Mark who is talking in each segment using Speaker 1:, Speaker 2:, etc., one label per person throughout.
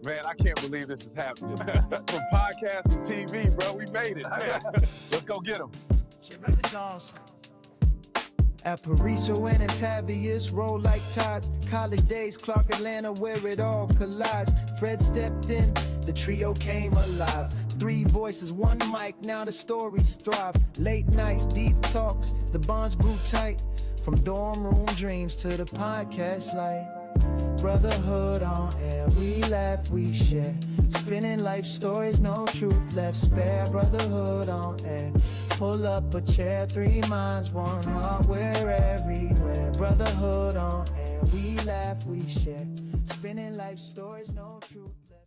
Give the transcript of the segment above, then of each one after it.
Speaker 1: Man, I can't believe this is happening. From podcast to TV, bro, we made it. Let's go get them.
Speaker 2: Aparicio and Antavius roll like tides. College days, Clark, Atlanta, where it all collides. Fred stepped in, the trio came alive. 3 voices, 1 mic, now the stories thrive. Late nights, deep talks, the bonds grew tight. From dorm room dreams to the podcast light. Brotherhood on air, we laugh, we share. Spinning life stories, no truth left spare. Brotherhood on air, pull up a chair. 3 minds, 1 heart, we're everywhere. Brotherhood on air, we laugh, we share. Spinning life stories, no truth left.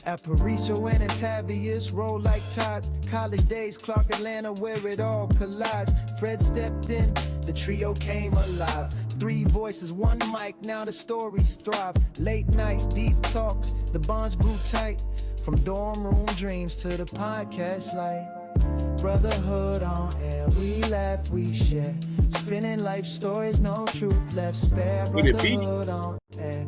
Speaker 2: Aparicio and Antavius roll like tides. College days, Clark, Atlanta, where it all collides. Fred stepped in, the trio came alive. 3 voices, 1 mic, now the stories thrive. Late nights, deep talks, the bonds grew tight. From dorm room dreams to the podcast light. Brotherhood on air, we laugh, we share. Spinning life stories, no truth left spare. Brotherhood on air.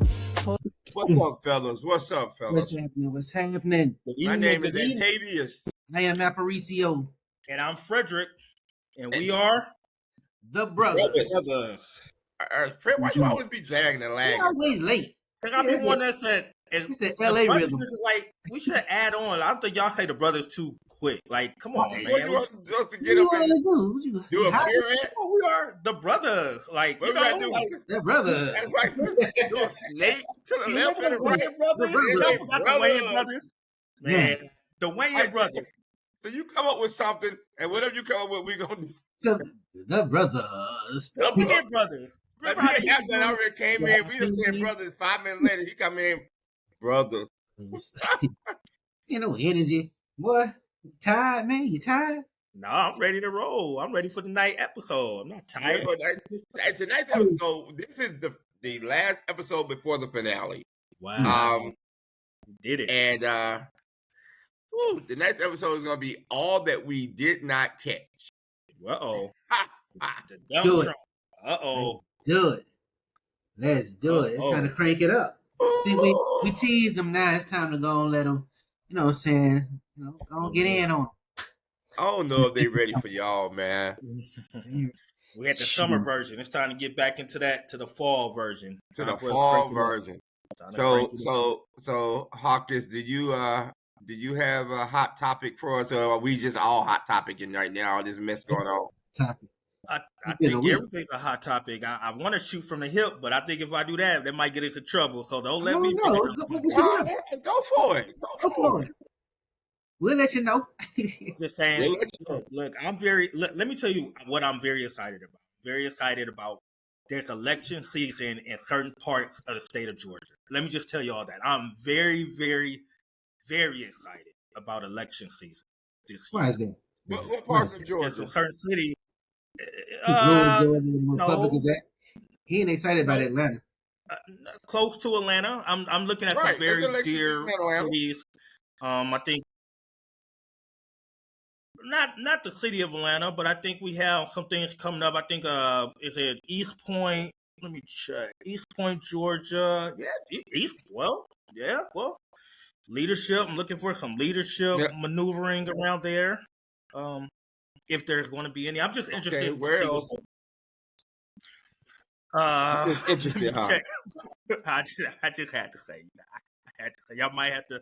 Speaker 3: What's up, fellas? What's up, fellas?
Speaker 4: What's happening? What's happening?
Speaker 3: My name is Antavius.
Speaker 4: I am Aparicio.
Speaker 5: And I'm Frederick. And we are
Speaker 4: The Brothers.
Speaker 3: Fred, why you always be dragging and lagging?
Speaker 4: You're always late.
Speaker 5: Because I be one that said,
Speaker 4: It's the LA rhythm.
Speaker 5: like, we should add on. I don't think y'all say the brothers too quick. Like, come on,
Speaker 3: What
Speaker 5: man.
Speaker 3: you want us to get up and do a pyramid?
Speaker 5: We are the brothers. Like,
Speaker 3: What
Speaker 5: you
Speaker 3: we gotta
Speaker 5: know,
Speaker 3: do?
Speaker 5: like,
Speaker 4: The Brothers.
Speaker 3: It's like do a snake to the left and the right.
Speaker 5: Wayans brothers.
Speaker 4: The brothers.
Speaker 5: Talk about the Wayans brothers. Man, the
Speaker 3: Right,
Speaker 5: Wayans brothers.
Speaker 3: So you come up with something, and whatever you come up with, we gonna do.
Speaker 4: So, The Brothers.
Speaker 5: The Wayans brothers.
Speaker 3: Like,
Speaker 5: Remember how they
Speaker 3: after I already came in, we just said brothers. 5 minutes later, he come in, brother.
Speaker 4: You know, energy. Boy, you tired, man? You tired?
Speaker 5: No, I'm ready to roll. I'm ready for the night episode. I'm not tired.
Speaker 3: Yeah, but it's a nice episode. This is the last episode before the finale.
Speaker 5: Wow. Did it.
Speaker 3: And the next episode is gonna be all that we did not catch.
Speaker 5: Uh-oh. The
Speaker 4: Do
Speaker 5: dumb
Speaker 4: it.
Speaker 5: Trump. Uh-oh.
Speaker 4: Do it. Let's do it. It's time to crank it up. I think we teased them now. It's time to go and let them, you know what I'm saying, go and get in on
Speaker 3: I don't know if they're ready for y'all, man.
Speaker 4: them.
Speaker 5: We had the summer version. It's time to get back into the fall version.
Speaker 3: To the
Speaker 5: Time for us
Speaker 3: fall
Speaker 5: crank it up.
Speaker 3: version.
Speaker 5: Time to crank it up.
Speaker 3: So Hawkins, did you have a hot topic for us, or are we just all hot topicing right now? All this mess going on.
Speaker 4: Topic.
Speaker 5: I
Speaker 4: It's been a
Speaker 5: think
Speaker 4: week.
Speaker 5: everything's a hot topic. I want to shoot from the hip, but I think if I do that, that might get us in trouble. So don't let me.
Speaker 4: No,
Speaker 3: Go for it.
Speaker 4: Go for it. We'll let you know.
Speaker 5: Just saying.
Speaker 3: We'll let you know.
Speaker 5: Look, let me tell you what I'm very excited about. Very excited about. There's election season in certain parts of the state of Georgia. Let me just tell you all that. I'm very, very, very excited about election season this year.
Speaker 4: Why is that?
Speaker 3: What parts of
Speaker 5: Just
Speaker 3: Georgia?
Speaker 5: in certain cities.
Speaker 4: Republicans at? He ain't excited about Atlanta.
Speaker 5: Close to Atlanta. I'm looking at
Speaker 3: Right,
Speaker 5: some very
Speaker 3: there's election
Speaker 5: dear
Speaker 3: season in Atlanta.
Speaker 5: cities. I think not the city of Atlanta, but I think we have some things coming up. I think is it East Point? Let me check. East Point, Georgia. Yeah, Well, leadership. I'm looking for some leadership maneuvering around there. If there's going to be any, I'm just interested.
Speaker 3: Okay,
Speaker 5: to
Speaker 3: where
Speaker 5: see
Speaker 3: else?
Speaker 5: what's-
Speaker 3: Just interested, huh?
Speaker 5: I just had to say. Y'all might have to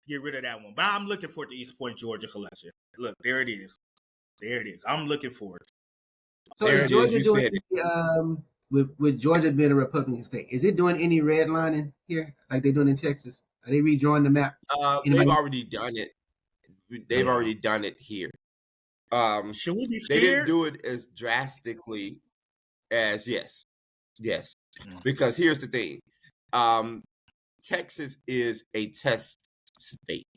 Speaker 5: get rid of that one. But I'm looking forward to East Point, Georgia selection. Look, there it is. There it is. I'm looking forward.
Speaker 4: So
Speaker 3: There it
Speaker 4: is
Speaker 3: is,
Speaker 4: Georgia
Speaker 3: you
Speaker 4: doing
Speaker 3: said
Speaker 4: with Georgia being a Republican state? Is it doing any redlining here like they're doing in Texas? Are they redrawing the map?
Speaker 3: They've
Speaker 4: Anybody?
Speaker 3: already done it. They've already done it here.
Speaker 5: Should we be
Speaker 3: They
Speaker 5: scared?
Speaker 3: didn't do it as drastically as yes,
Speaker 5: Mhm.
Speaker 3: because here's the thing. Texas is a test state.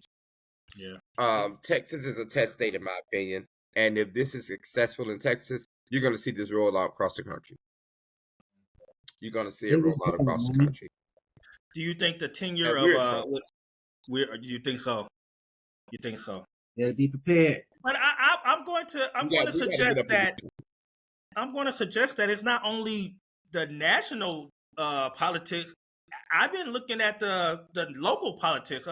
Speaker 5: Yeah.
Speaker 3: Texas is a test state, in my opinion. And if this is successful in Texas, you're going to see this roll out across the country. You're going to see it roll out across the country.
Speaker 5: Do you think the tenure
Speaker 3: we're in
Speaker 5: of
Speaker 3: trouble.
Speaker 5: you think so? You think so?
Speaker 4: Gotta be prepared.
Speaker 5: But I'm going to
Speaker 3: We gotta get up again.
Speaker 5: I'm going to suggest that it's not only the national politics. I've been looking at the local politics.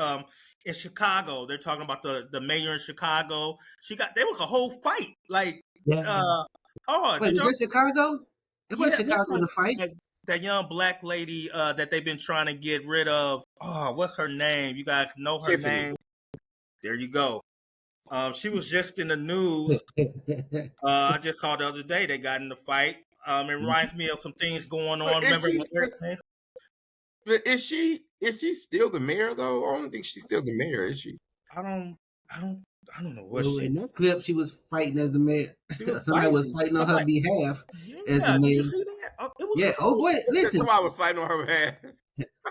Speaker 5: In Chicago, they're talking about the mayor in Chicago. There was a whole fight. Like,
Speaker 4: Yeah. Wait,
Speaker 5: did
Speaker 4: was
Speaker 5: y'all?
Speaker 4: that Chicago? It was Chicago in the fight.
Speaker 5: That young black lady that they've been trying to get rid of. Oh, what's her name? You guys know her
Speaker 3: Tiffany.
Speaker 5: name? There you go. She was just in the news. I just saw the other day they got in the fight. It reminds me of some things going on. Remember
Speaker 3: But is she still the mayor though? I don't think she's still the mayor, is she?
Speaker 5: I don't know what
Speaker 4: Well, in that clip, she was fighting as the mayor. Somebody was fighting on her behalf as the
Speaker 5: Did
Speaker 4: mayor.
Speaker 5: you see that? It was
Speaker 4: Yeah.
Speaker 5: cool.
Speaker 4: Oh boy, listen.
Speaker 3: Somebody was fighting on her behalf.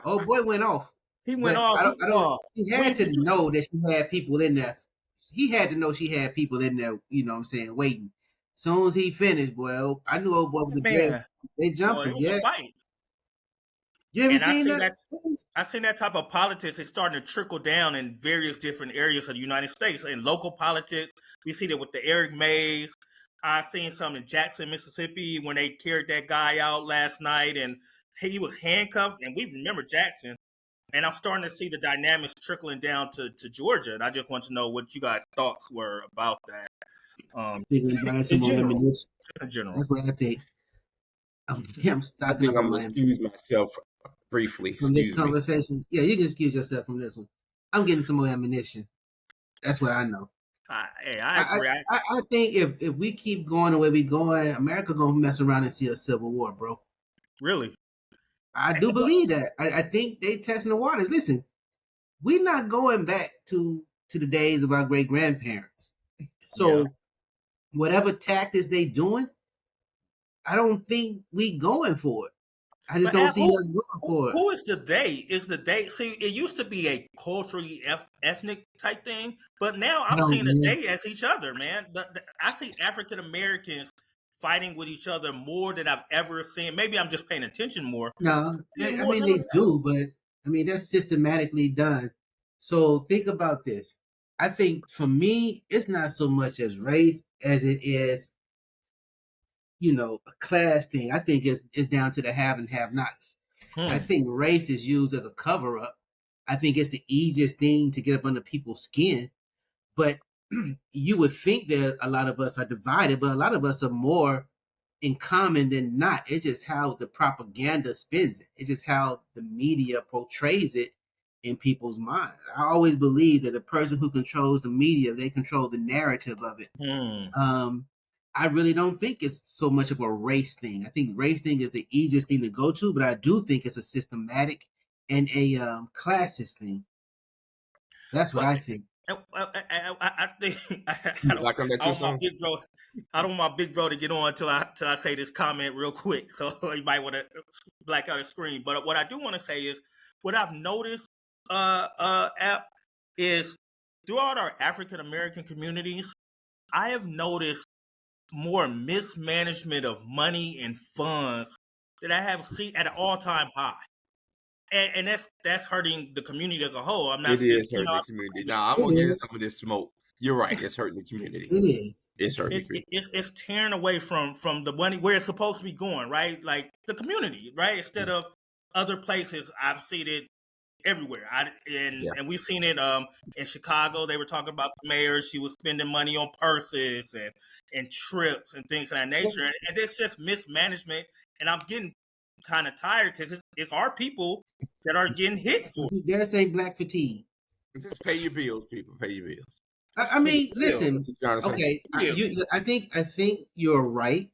Speaker 4: Oh boy, went off.
Speaker 5: He went
Speaker 4: But
Speaker 5: off.
Speaker 4: I don't. He had to know that she had people in there. He had to know she had people in there. You know what I'm saying? Waiting. Soon as he finished, boy, I knew old boy was a man. They jumped him.
Speaker 5: It was a fight.
Speaker 4: You ever seen that?
Speaker 5: I've seen that type of politics. It's starting to trickle down in various different areas of the United States. In local politics, we see that with the Eric Mays. I've seen some in Jackson, Mississippi, when they carried that guy out last night and he was handcuffed. And we remember Jackson. And I'm starting to see the dynamics trickling down to Georgia. And I just want to know what you guys' thoughts were about that.
Speaker 4: In general. That's what I think.
Speaker 3: I think I'm going to excuse myself briefly.
Speaker 4: From this conversation. Yeah, you can excuse yourself from this one. I'm getting some more ammunition. That's what I know.
Speaker 5: I agree.
Speaker 4: I think if we keep going the way we're going, America going to mess around and see a civil war, bro.
Speaker 5: Really?
Speaker 4: I do believe that. I think they testing the waters. Listen, we're not going back to the days of our great grandparents. So whatever tactics they doing, I don't think we going for it. I just don't see us going for it.
Speaker 5: Who is the they? Is the they? See, it used to be a culturally ethnic type thing, but now I'm seeing the they as each other, man. I see African Americans fighting with each other more than I've ever seen. Maybe I'm just paying attention more.
Speaker 4: No, I mean they do, but I mean that's systematically done. So think about this. I think for me, it's not so much as race as it is, a class thing. I think it's down to the have and have nots. I think race is used as a cover up. I think it's the easiest thing to get up under people's skin. But you would think that a lot of us are divided, but a lot of us are more in common than not. It's just how the propaganda spins it. It's just how the media portrays it in people's minds. I always believe that the person who controls the media, they control the narrative of it. I really don't think it's so much of a race thing. I think race thing is the easiest thing to go to, but I do think it's a systematic and a classist thing. That's what I think.
Speaker 5: I think I don't want my big bro to get on until I say this comment real quick. So you might want to black out his screen. But what I do want to say is what I've noticed, App, is throughout our African American communities, I have noticed more mismanagement of money and funds that I have seen at an all-time high. And that's hurting the community as a whole.
Speaker 3: It is hurting the community. Now, I'm going to get some of this smoke. You're right. It's hurting the community.
Speaker 4: It is.
Speaker 3: It's hurting the community.
Speaker 5: It's tearing away from the money where it's supposed to be going, right? Like the community, right? Instead of other places, I've seen it everywhere. And we've seen it in Chicago. They were talking about the mayor. She was spending money on purses and trips and things of that nature. And it's just mismanagement. And I'm getting kind of tired because it's our people that are getting hit for it.
Speaker 4: Dare say black fatigue.
Speaker 3: Just pay your bills, people. Pay your bills.
Speaker 4: I mean, listen. Okay, I think you're right,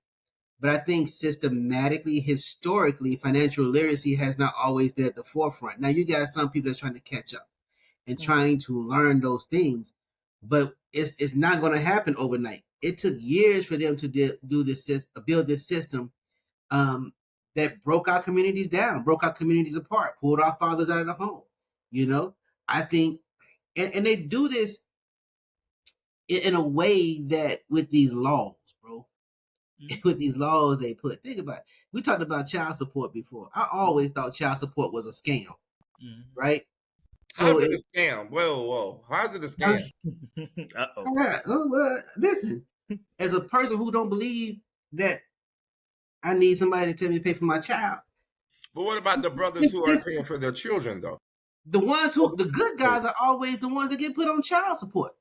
Speaker 4: but I think systematically, historically, financial literacy has not always been at the forefront. Now you got some people that's trying to catch up and trying to learn those things, but it's not going to happen overnight. It took years for them to build this system that broke our communities down, broke our communities apart, pulled our fathers out of the home. I think, and they do this in a way that with these laws, bro, with these laws they put. Think about it. We talked about child support before. I always thought child support was a scam. right?
Speaker 3: How's
Speaker 4: So
Speaker 3: it a scam? Whoa. How's it a scam?
Speaker 4: Listen, as a person who don't believe that I need somebody to tell me to pay for my child,
Speaker 3: But what about the brothers who aren't paying for their children, though?
Speaker 4: the good guys are always the ones that get put on child support.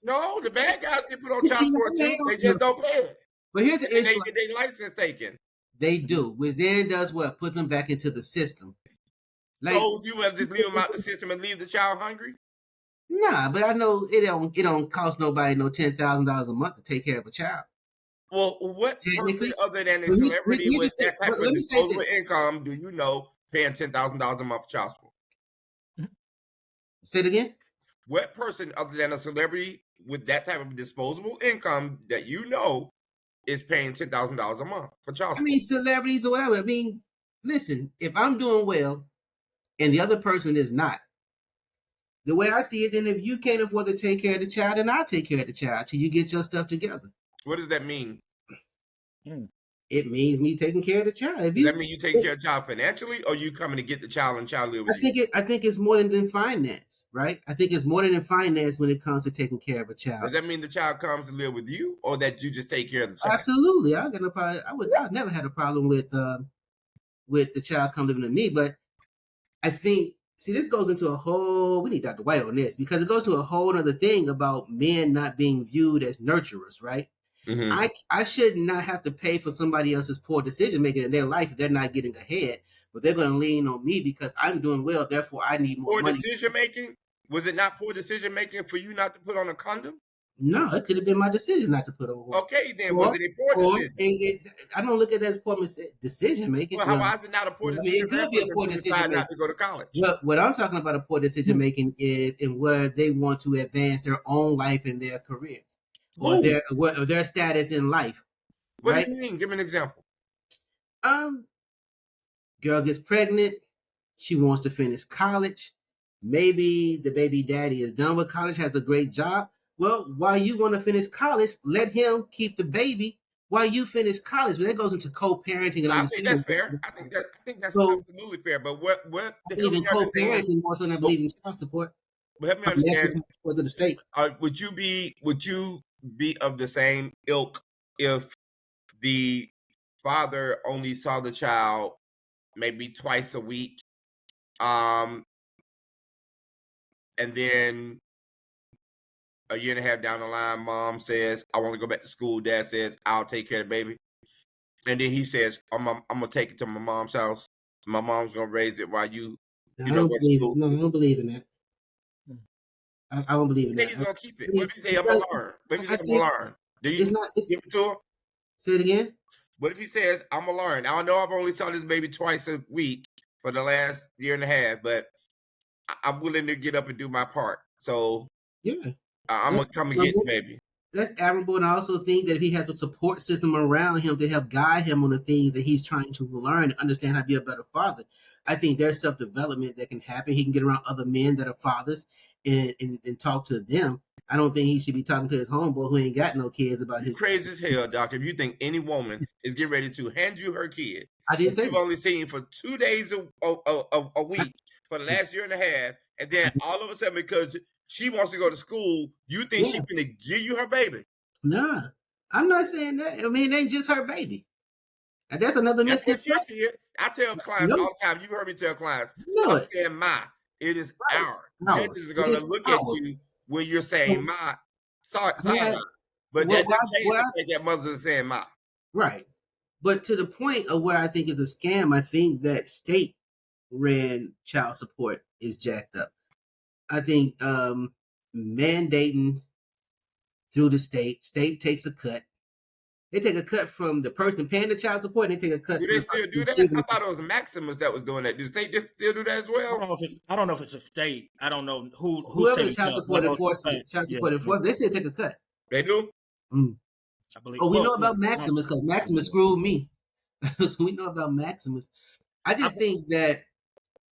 Speaker 3: No, the bad guys get put on
Speaker 4: You
Speaker 3: child
Speaker 4: see,
Speaker 3: support too. They just don't pay it.
Speaker 4: But here's the
Speaker 3: And they
Speaker 4: issue.
Speaker 3: get their license taken.
Speaker 4: They do, which then does what? Put them back into the system. Like,
Speaker 3: So you have to just leave them out the system and leave the child hungry?
Speaker 4: nah, but I know it don't cost nobody no $10,000 a month to take care of a child.
Speaker 3: Well, what person
Speaker 4: Technically,
Speaker 3: other than a
Speaker 4: let me-
Speaker 3: celebrity
Speaker 4: let me
Speaker 3: with
Speaker 4: just
Speaker 3: that
Speaker 4: say-
Speaker 3: type
Speaker 4: but
Speaker 3: of
Speaker 4: let me say
Speaker 3: disposable
Speaker 4: this.
Speaker 3: income do you know paying $10,000 a month for child support?
Speaker 4: Say it again.
Speaker 3: What person other than a celebrity with that type of disposable income that you know is paying $10,000 a month for child
Speaker 4: I
Speaker 3: support?
Speaker 4: mean, celebrities or whatever. I mean, listen, if I'm doing well and the other person is not, the way I see it, then if you can't afford to take care of the child, then I'll take care of the child till you get your stuff together.
Speaker 3: What does that mean?
Speaker 4: It means me taking care of the child. If
Speaker 3: Does
Speaker 4: you,
Speaker 3: that mean you taking care of the child financially, or you coming to get the child and child live with you?
Speaker 4: I think it's more than finance, right? I think it's more than finance when it comes to taking care of a child.
Speaker 3: Does that mean the child comes to live with you, or that you just take care of the child?
Speaker 4: Absolutely, I got no problem. I've never had a problem with the child coming living with me, but I think this goes into a whole. We need Dr. White on this because it goes to a whole other thing about men not being viewed as nurturers, right?
Speaker 3: Mm-hmm.
Speaker 4: I should not have to pay for somebody else's poor decision making in their life if they're not getting ahead, but they're going to lean on me because I'm doing well. Therefore, I need more
Speaker 3: Poor
Speaker 4: money.
Speaker 3: decision making? Was it not poor decision making for you not to put on a condom?
Speaker 4: No, it could have been my decision not to put on one.
Speaker 3: Okay, then was it a poor decision?
Speaker 4: I don't look at that as poor decision making.
Speaker 3: Well, how is it not a poor decision
Speaker 4: it could be a poor decision
Speaker 3: decide
Speaker 4: making.
Speaker 3: not to go to college?
Speaker 4: What I'm talking about a poor decision making is in where they want to advance their own life and their careers or their status in life.
Speaker 3: What
Speaker 4: right?
Speaker 3: do you mean? Give me an example.
Speaker 4: Girl gets pregnant. She wants to finish college. Maybe the baby daddy is done with college, has a great job. Well, while you want to finish college, let him keep the baby while you finish college. But that goes into co-parenting and
Speaker 3: I think that's
Speaker 4: understanding.
Speaker 3: fair. I think that's
Speaker 4: So-
Speaker 3: absolutely fair. But what
Speaker 4: I
Speaker 3: help
Speaker 4: believe in
Speaker 3: me understand?
Speaker 4: co-parenting more so than I believe in child support.
Speaker 3: Help me
Speaker 4: I mean, that's
Speaker 3: understand.
Speaker 4: support to the state.
Speaker 3: Would you be of the same ilk if the father only saw the child maybe twice a week, and then a year and a half down the line, mom says, "I want to go back to school." Dad says, "I'll take care of the baby," and then he says, "I'm gonna take it to my mom's house. My mom's gonna raise it while you
Speaker 4: I
Speaker 3: know
Speaker 4: don't
Speaker 3: go to
Speaker 4: believe
Speaker 3: school."
Speaker 4: it. No, I don't believe in that. I don't believe in
Speaker 3: Say
Speaker 4: that.
Speaker 3: he's gonna keep it. What if he say, "I'm gonna learn"? What if he say, "I'm gonna learn"? Do you
Speaker 4: It's not. It's,
Speaker 3: give it to him?
Speaker 4: say it again.
Speaker 3: What if he says, "I'm gonna learn"? I know I've only saw this baby twice a week for the last year and a half, but I'm willing to get up and do my part. So
Speaker 4: Yeah,
Speaker 3: I'm gonna come and get the baby.
Speaker 4: that's admirable. And I also think that if he has a support system around him to help guide him on the things that he's trying to learn and understand how to be a better father, I think there's self-development that can happen. He can get around other men that are fathers and talk to them. I don't think he should be talking to his homeboy who ain't got no kids about
Speaker 3: You
Speaker 4: his.
Speaker 3: crazy as hell, Doc. If you think any woman is getting ready to hand you her kid,
Speaker 4: I didn't say
Speaker 3: you've
Speaker 4: that.
Speaker 3: only seen for 2 days a week for the last year and a half, and then all of a sudden because she wants to go to school, you think she's gonna give you her baby?
Speaker 4: Nah, I'm not saying that. I mean, it ain't just her baby. And that's another
Speaker 3: That's what
Speaker 4: misconception.
Speaker 3: she said. I tell clients all the time. You've heard me tell clients. Stop saying "my." It is our. Judges are gonna look at you when you're saying "my." Sorry, but that doesn't change the fact that mothers are saying "my."
Speaker 4: Right. But to the point of where I think is a scam, I think that state ran child support is jacked up. I think mandating through the state takes a cut. They take a cut from the person paying the child support, and they take a cut.
Speaker 3: Do they still do that? I thought it was Maximus that was doing that. Do the state just still do that as well?
Speaker 5: I don't know if it's a state. I don't know who's
Speaker 4: Whoever
Speaker 5: taking
Speaker 4: the child support enforcement, they still take a cut.
Speaker 3: They do.
Speaker 5: I believe.
Speaker 4: Oh, we know about Maximus because Maximus screwed me. So we know about Maximus. I just think that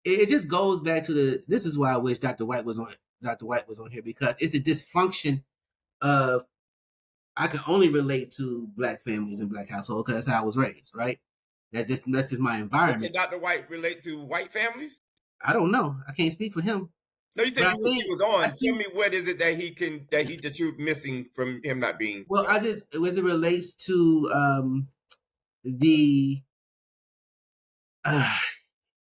Speaker 4: it just goes back to the. This is why I wish Dr. White was on. Dr. White was on here because it's a dysfunction of. I can only relate to Black families and Black households because that's how I was raised. Right. That's just my environment.
Speaker 3: Can Dr. White relate to white families?
Speaker 4: I don't know. I can't speak for him.
Speaker 3: No, you said
Speaker 4: But
Speaker 3: he was on.
Speaker 4: I
Speaker 3: Tell
Speaker 4: think,
Speaker 3: me what is it that you're missing from him not being.
Speaker 4: well, as it relates to the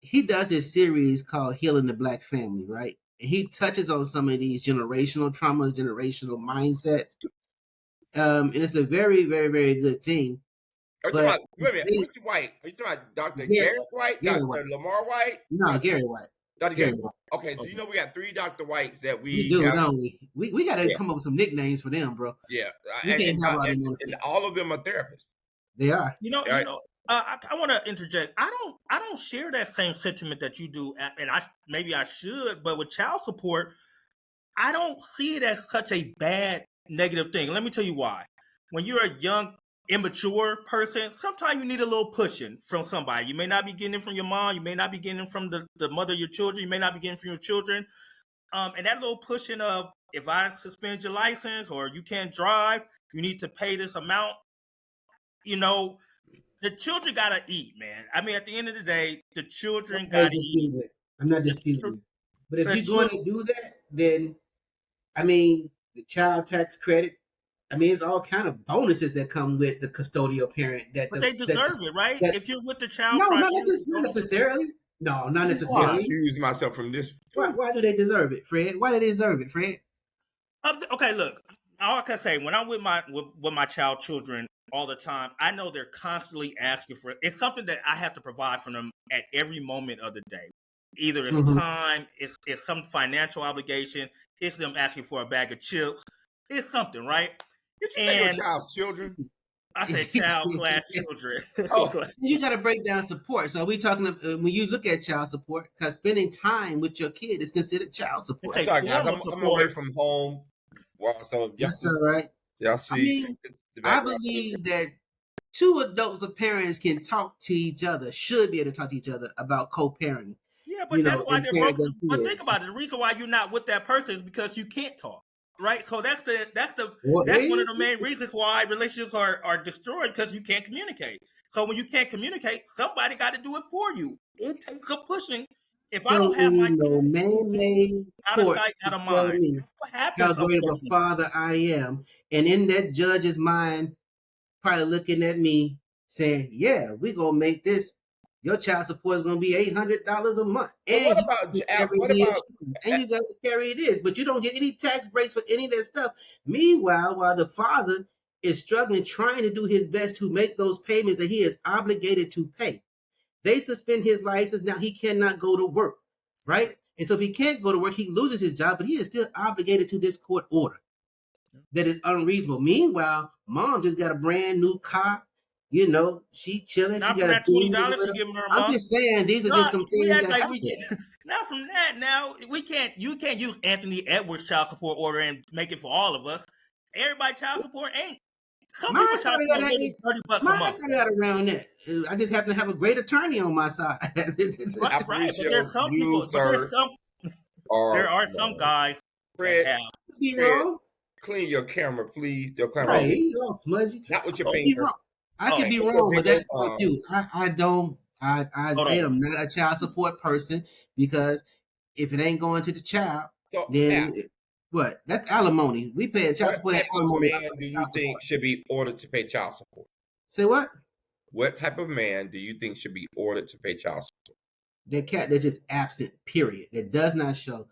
Speaker 4: he does this series called Healing the Black Family, right? And he touches on some of these generational traumas, generational mindsets. And it's a very, very, very good thing.
Speaker 3: Are you
Speaker 4: But
Speaker 3: talking about, wait a minute, which White? Are you talking about Dr. Garrett White,
Speaker 4: Gary
Speaker 3: Dr.
Speaker 4: White.
Speaker 3: Lamar White?
Speaker 4: No, Gary White.
Speaker 3: Dr.
Speaker 4: Gary
Speaker 3: Garrett.
Speaker 4: White.
Speaker 3: Okay, so you know we got 3 Dr. Whites that
Speaker 4: We
Speaker 3: we
Speaker 4: do,
Speaker 3: have.
Speaker 4: don't we? We got to
Speaker 3: Yeah.
Speaker 4: come up with some nicknames for them, bro.
Speaker 3: Yeah,
Speaker 4: We can't have all them on the
Speaker 3: and
Speaker 4: set.
Speaker 3: all of them are therapists.
Speaker 4: They are.
Speaker 3: Right.
Speaker 5: I want to interject. I don't share that same sentiment that you do, and maybe I should, but with child support, I don't see it as such a bad negative thing. Let me tell you why. When you're a young, immature person, sometimes you need a little pushing from somebody. You may not be getting it from your mom. You may not be getting it from the mother of your children. You may not be getting it from your children. And that little pushing of, if I suspend your license or you can't drive, you need to pay this amount. You know, the children got to eat, man. I mean, at the end of the day, the children got to eat.
Speaker 4: I'm not disputing it. But if
Speaker 5: the
Speaker 4: you're going to do that, then, I mean, the child tax credit, I mean, it's all kind of bonuses that come with the custodial parent.
Speaker 5: But they deserve it, right? If you're with the child,
Speaker 4: no, not necessarily. No, not necessarily.
Speaker 3: Excuse myself from this.
Speaker 4: Why do they deserve it, Fred? Why do they deserve it, Fred?
Speaker 5: Okay, look. All I can say, when I'm with my child children all the time, I know they're constantly asking for it. It's something that I have to provide for them at every moment of the day. Either it's time, it's some financial obligation, it's them asking for a bag of chips, it's something, right?
Speaker 3: Did you say your child's children?
Speaker 5: I said child/children.
Speaker 4: You got to break down support. So we talking when you look at child support, because spending time with your kid is considered child support.
Speaker 3: I'm sorry, guys. I'm away from home. Well, so
Speaker 4: that's all right.
Speaker 3: Y'all see,
Speaker 4: I mean, I believe that 2 adults or parents can talk to each other, should be able to talk to each other about co-parenting.
Speaker 5: Yeah, but that's why they're broken. But think about it. The reason why you're not with that person is because you can't talk. Right, so that's one of the main reasons why relationships are destroyed, because you can't communicate. So when you can't communicate, somebody got to do it for you. It takes some pushing. If I don't have my
Speaker 4: man-made
Speaker 5: out of sight, out of mind, what happens?
Speaker 4: How great of a father I am, and in that judge's mind, probably looking at me saying, "Yeah, we're gonna make this. Your child support is going to be $800 a month. And
Speaker 3: what about
Speaker 4: and you got to carry this, but you don't get any tax breaks for any of that stuff. Meanwhile, while the father is struggling, trying to do his best to make those payments that he is obligated to pay, they suspend his license. Now he cannot go to work, right? And so if he can't go to work, he loses his job, but he is still obligated to this court order that is unreasonable. Meanwhile, mom just got a brand new car. You know, she chilling.
Speaker 5: Not
Speaker 4: she
Speaker 5: from
Speaker 4: got
Speaker 5: that $20 you give her a month.
Speaker 4: I'm just saying, these are just some things that happen.
Speaker 5: Not from that. Now we can't. You can't use Anthony Edwards' child support order and make it for all of us. Everybody child support ain't. Some people child support $30 a month.
Speaker 4: Mine started out around that. I just happen to have a great attorney on my side.
Speaker 5: Right, but there's some people. There are some guys.
Speaker 3: Fred, clean your camera, please. Your camera.
Speaker 4: Right, he's all smudgy.
Speaker 3: Not with your finger.
Speaker 4: I could be wrong, but that's what I do. I am not a child support person, because if it ain't going to the child, then what? That's alimony. We pay child support.
Speaker 3: What type of man do you think should be ordered to pay child support?
Speaker 4: Say what?
Speaker 3: What type of man do you think should be ordered to pay child support?
Speaker 4: That cat that's just absent, period. That does not show.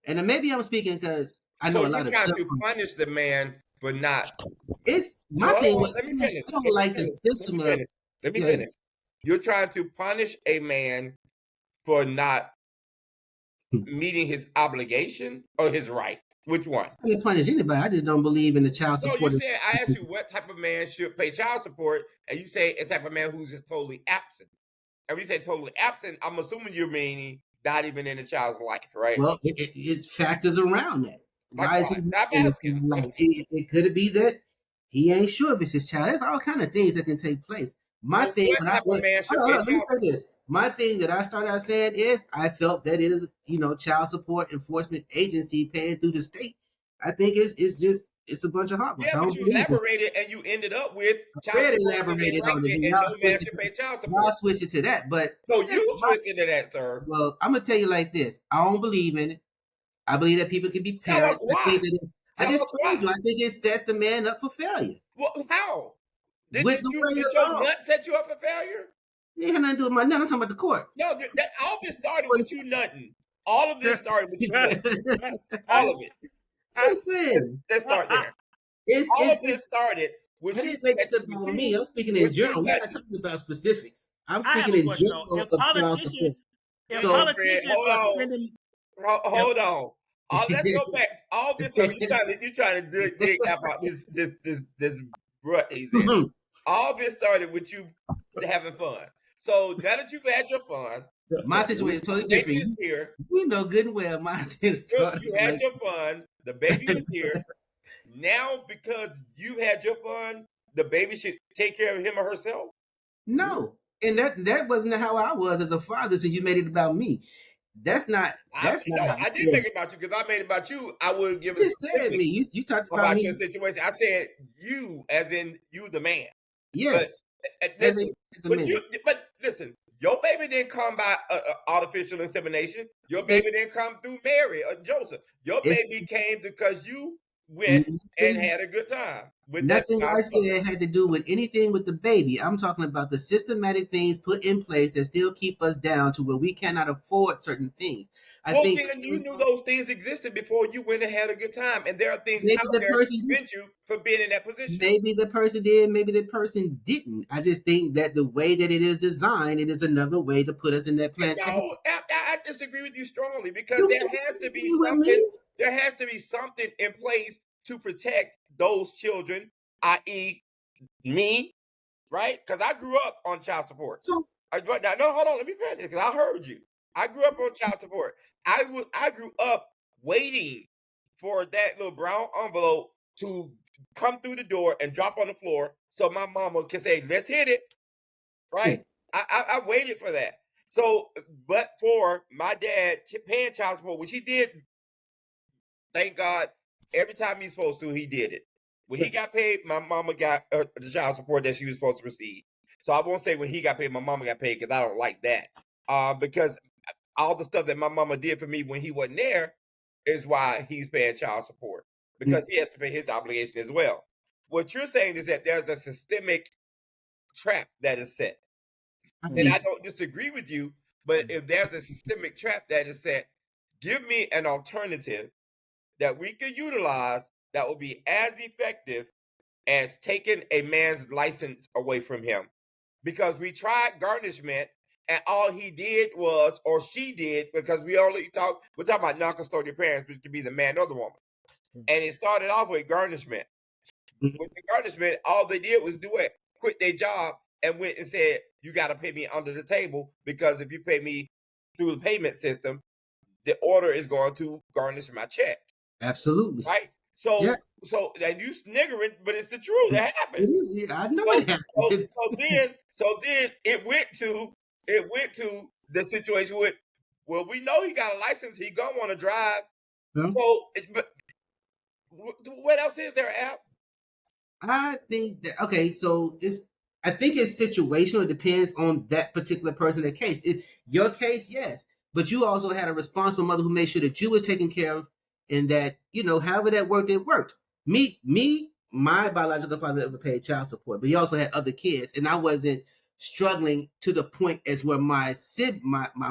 Speaker 4: And then maybe I'm speaking because I know a lot of
Speaker 3: trying to punish the man for not.
Speaker 4: It's my thing.
Speaker 3: Let me finish.
Speaker 4: I don't like the system of.
Speaker 3: Let me finish. You're trying to punish a man for not meeting his obligation or his right. Which one?
Speaker 4: I didn't punish anybody. I just don't believe in the child support.
Speaker 3: No, you said, I asked you what type of man should pay child support, and you say a type of man who's just totally absent. And when you say totally absent, I'm assuming you're meaning not even in the child's life, right?
Speaker 4: Well, it's factors around that. Why is he not in his life? It could be that he ain't sure if it's his child. There's all kind of things that can take place. My thing, let me say this. My thing that I started out saying is I felt that it is, child support enforcement agency paying through the state. I think it's it's a bunch of hogwash.
Speaker 3: Yeah,
Speaker 4: I
Speaker 3: but
Speaker 4: don't
Speaker 3: you
Speaker 4: believe it.
Speaker 3: elaborated and you ended up with child
Speaker 4: Fred
Speaker 3: support
Speaker 4: elaborated
Speaker 3: right
Speaker 4: on it.
Speaker 3: and
Speaker 4: Y'all
Speaker 3: no man should pay child support.
Speaker 4: switch it to that, but
Speaker 3: So you switched into that, sir.
Speaker 4: well, I'm gonna tell you like this. I don't believe in it. I believe that people can be
Speaker 3: Tell us
Speaker 4: parents.
Speaker 3: why.
Speaker 4: I
Speaker 3: Tell
Speaker 4: just
Speaker 3: us
Speaker 4: told
Speaker 3: why.
Speaker 4: you. I think it sets the man up for failure.
Speaker 3: Well, how? Did
Speaker 4: With the way
Speaker 3: your
Speaker 4: of law.
Speaker 3: nut set you up for failure?
Speaker 4: It had nothing to do with my nut. I'm talking about the court.
Speaker 3: No, all this started with you nutting. All of this started with you nutting. All of it.
Speaker 4: Listen,
Speaker 3: Let's start there. All of this started with
Speaker 4: I
Speaker 3: you.
Speaker 4: didn't make this about me. I'm speaking in general. We're not talking about specifics. I'm speaking in general of child support.
Speaker 5: If
Speaker 4: So,
Speaker 5: politicians are spending,
Speaker 3: Hold on. Let's go back. All this stuff you trying to dig about this rut he's in. All this started with you having fun. So now that you've had your fun,
Speaker 4: my situation is totally
Speaker 3: the baby
Speaker 4: different.
Speaker 3: is here.
Speaker 4: We know good and well my situation started.
Speaker 3: You had your fun. The baby is here. Now, because you had your fun, the baby should take care of him or herself?
Speaker 4: No. And that wasn't how I was as a father, since you made it about me. I
Speaker 3: didn't make it about you, because I made it about you. I would give it.
Speaker 4: You said me. You talked about me.
Speaker 3: Your situation. I said you, as in you, the man.
Speaker 4: Yes.
Speaker 3: As a man. But listen, your baby didn't come by artificial insemination. Your baby didn't come through Mary or Joseph. Your baby came because you went and had a good time.
Speaker 4: Nothing I said had to do with anything with the baby. I'm talking about the systematic things put in place that still keep us down to where we cannot afford certain things. I think
Speaker 3: you knew those things existed before you went and had a good time, and there are things out there to prevent you from being in that position.
Speaker 4: Maybe the person did, maybe the person didn't. I just think that the way that it is designed, it is another way to put us in that plan.
Speaker 3: No, I disagree with you strongly, because there has to be something. There has to be something in place to protect those children, i.e., me, right? Because I grew up on child support. Hold on, let me finish, because I heard you. I grew up on child support. I grew up waiting for that little brown envelope to come through the door and drop on the floor so my mama can say, let's hit it, right? I waited for that. So, but for my dad paying child support, which he did, thank God, every time he's supposed to, he did it. When he got paid, my mama got the child support that she was supposed to receive. So I won't say when he got paid, my mama got paid, because I don't like that. Because all the stuff that my mama did for me when he wasn't there is why he's paying child support, because he has to pay his obligation as well. What you're saying is that there's a systemic trap that is set. And I don't disagree with you, but if there's a systemic trap that is set, give me an alternative that we could utilize that will be as effective as taking a man's license away from him. Because we tried garnishment, and all he did was, or she did, because we're talking about non-custodial parents, which could be the man or the woman. And it started off with garnishment. With the garnishment, all they did was quit their job, and went and said, you got to pay me under the table, because if you pay me through the payment system, the order is going to garnish my check.
Speaker 4: Absolutely.
Speaker 3: Right? So and you sniggering, but it's the truth. That happened.
Speaker 4: I know it happened.
Speaker 3: So then it went to the situation with, well, we know he got a license, he gonna want to drive. So, but what else is there, Al?
Speaker 4: I think that so I think it's situational. It depends on that particular person, that case. Your case, yes, but you also had a responsible mother who made sure that you was taken care of, and that, however that worked, it worked. My biological father never paid child support, but he also had other kids, and I wasn't struggling to the point as where my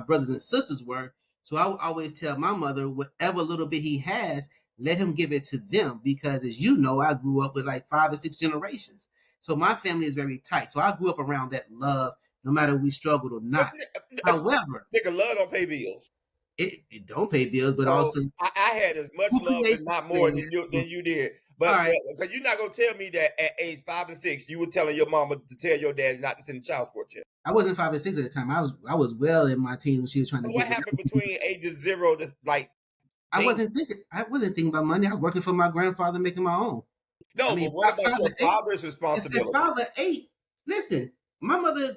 Speaker 4: brothers and sisters were. So I would always tell my mother, whatever little bit he has, let him give it to them, because as you know, I grew up with like 5 or 6 generations. So my family is very tight. So I grew up around that love, no matter if we struggled or not. However,
Speaker 3: nigga, love don't pay bills.
Speaker 4: It don't pay bills, but also
Speaker 3: I had as much love, if not more, than you did. But because you're not gonna tell me that at age 5 and 6, you were telling your mama to tell your dad not to send child support check.
Speaker 4: I wasn't 5 and 6 at the time. I was well in my teens when she was trying to.
Speaker 3: What happened between ages 0 to like?
Speaker 4: I wasn't thinking about money. I was working for my grandfather, making my own.
Speaker 3: No, but what about your father's responsibility?
Speaker 4: Father 8. Listen, my mother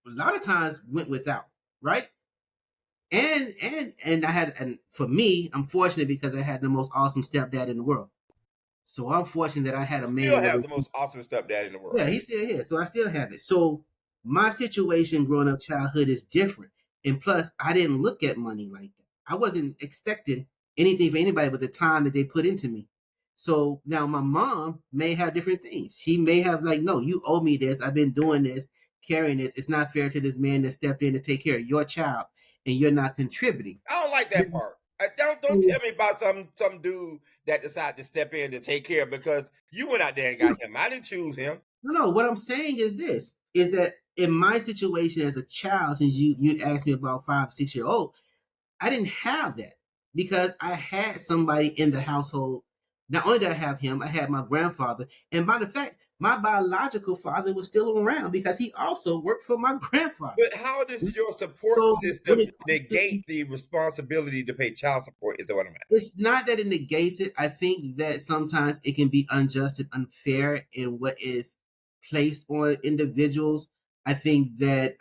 Speaker 4: a lot of times went without, right? And I had, and for me, I'm fortunate because I had the most awesome stepdad in the world. So I'm fortunate that I had a man.
Speaker 3: Still have the most awesome stepdad in the world.
Speaker 4: Yeah, he's still here. So I still have it. So my situation growing up childhood is different. And plus, I didn't look at money like that. I wasn't expecting anything for anybody but the time that they put into me. So now my mom may have different things. She may have like, no, you owe me this. I've been doing this, carrying this. It's not fair to this man that stepped in to take care of your child and you're not contributing.
Speaker 3: I don't like that part. Don't tell me about some dude that decided to step in to take care of because you went out there and got him. I didn't choose him.
Speaker 4: No. What I'm saying is this: is that in my situation as a child, since you asked me about 5, 6 year old, I didn't have that because I had somebody in the household. Not only did I have him, I had my grandfather, and by the fact, my biological father was still around because he also worked for my grandfather.
Speaker 3: But how does your support system negate the responsibility to pay child support? Is what I'm asking.
Speaker 4: It's not that it negates it. I think that sometimes it can be unjust and unfair in what is placed on individuals. I think that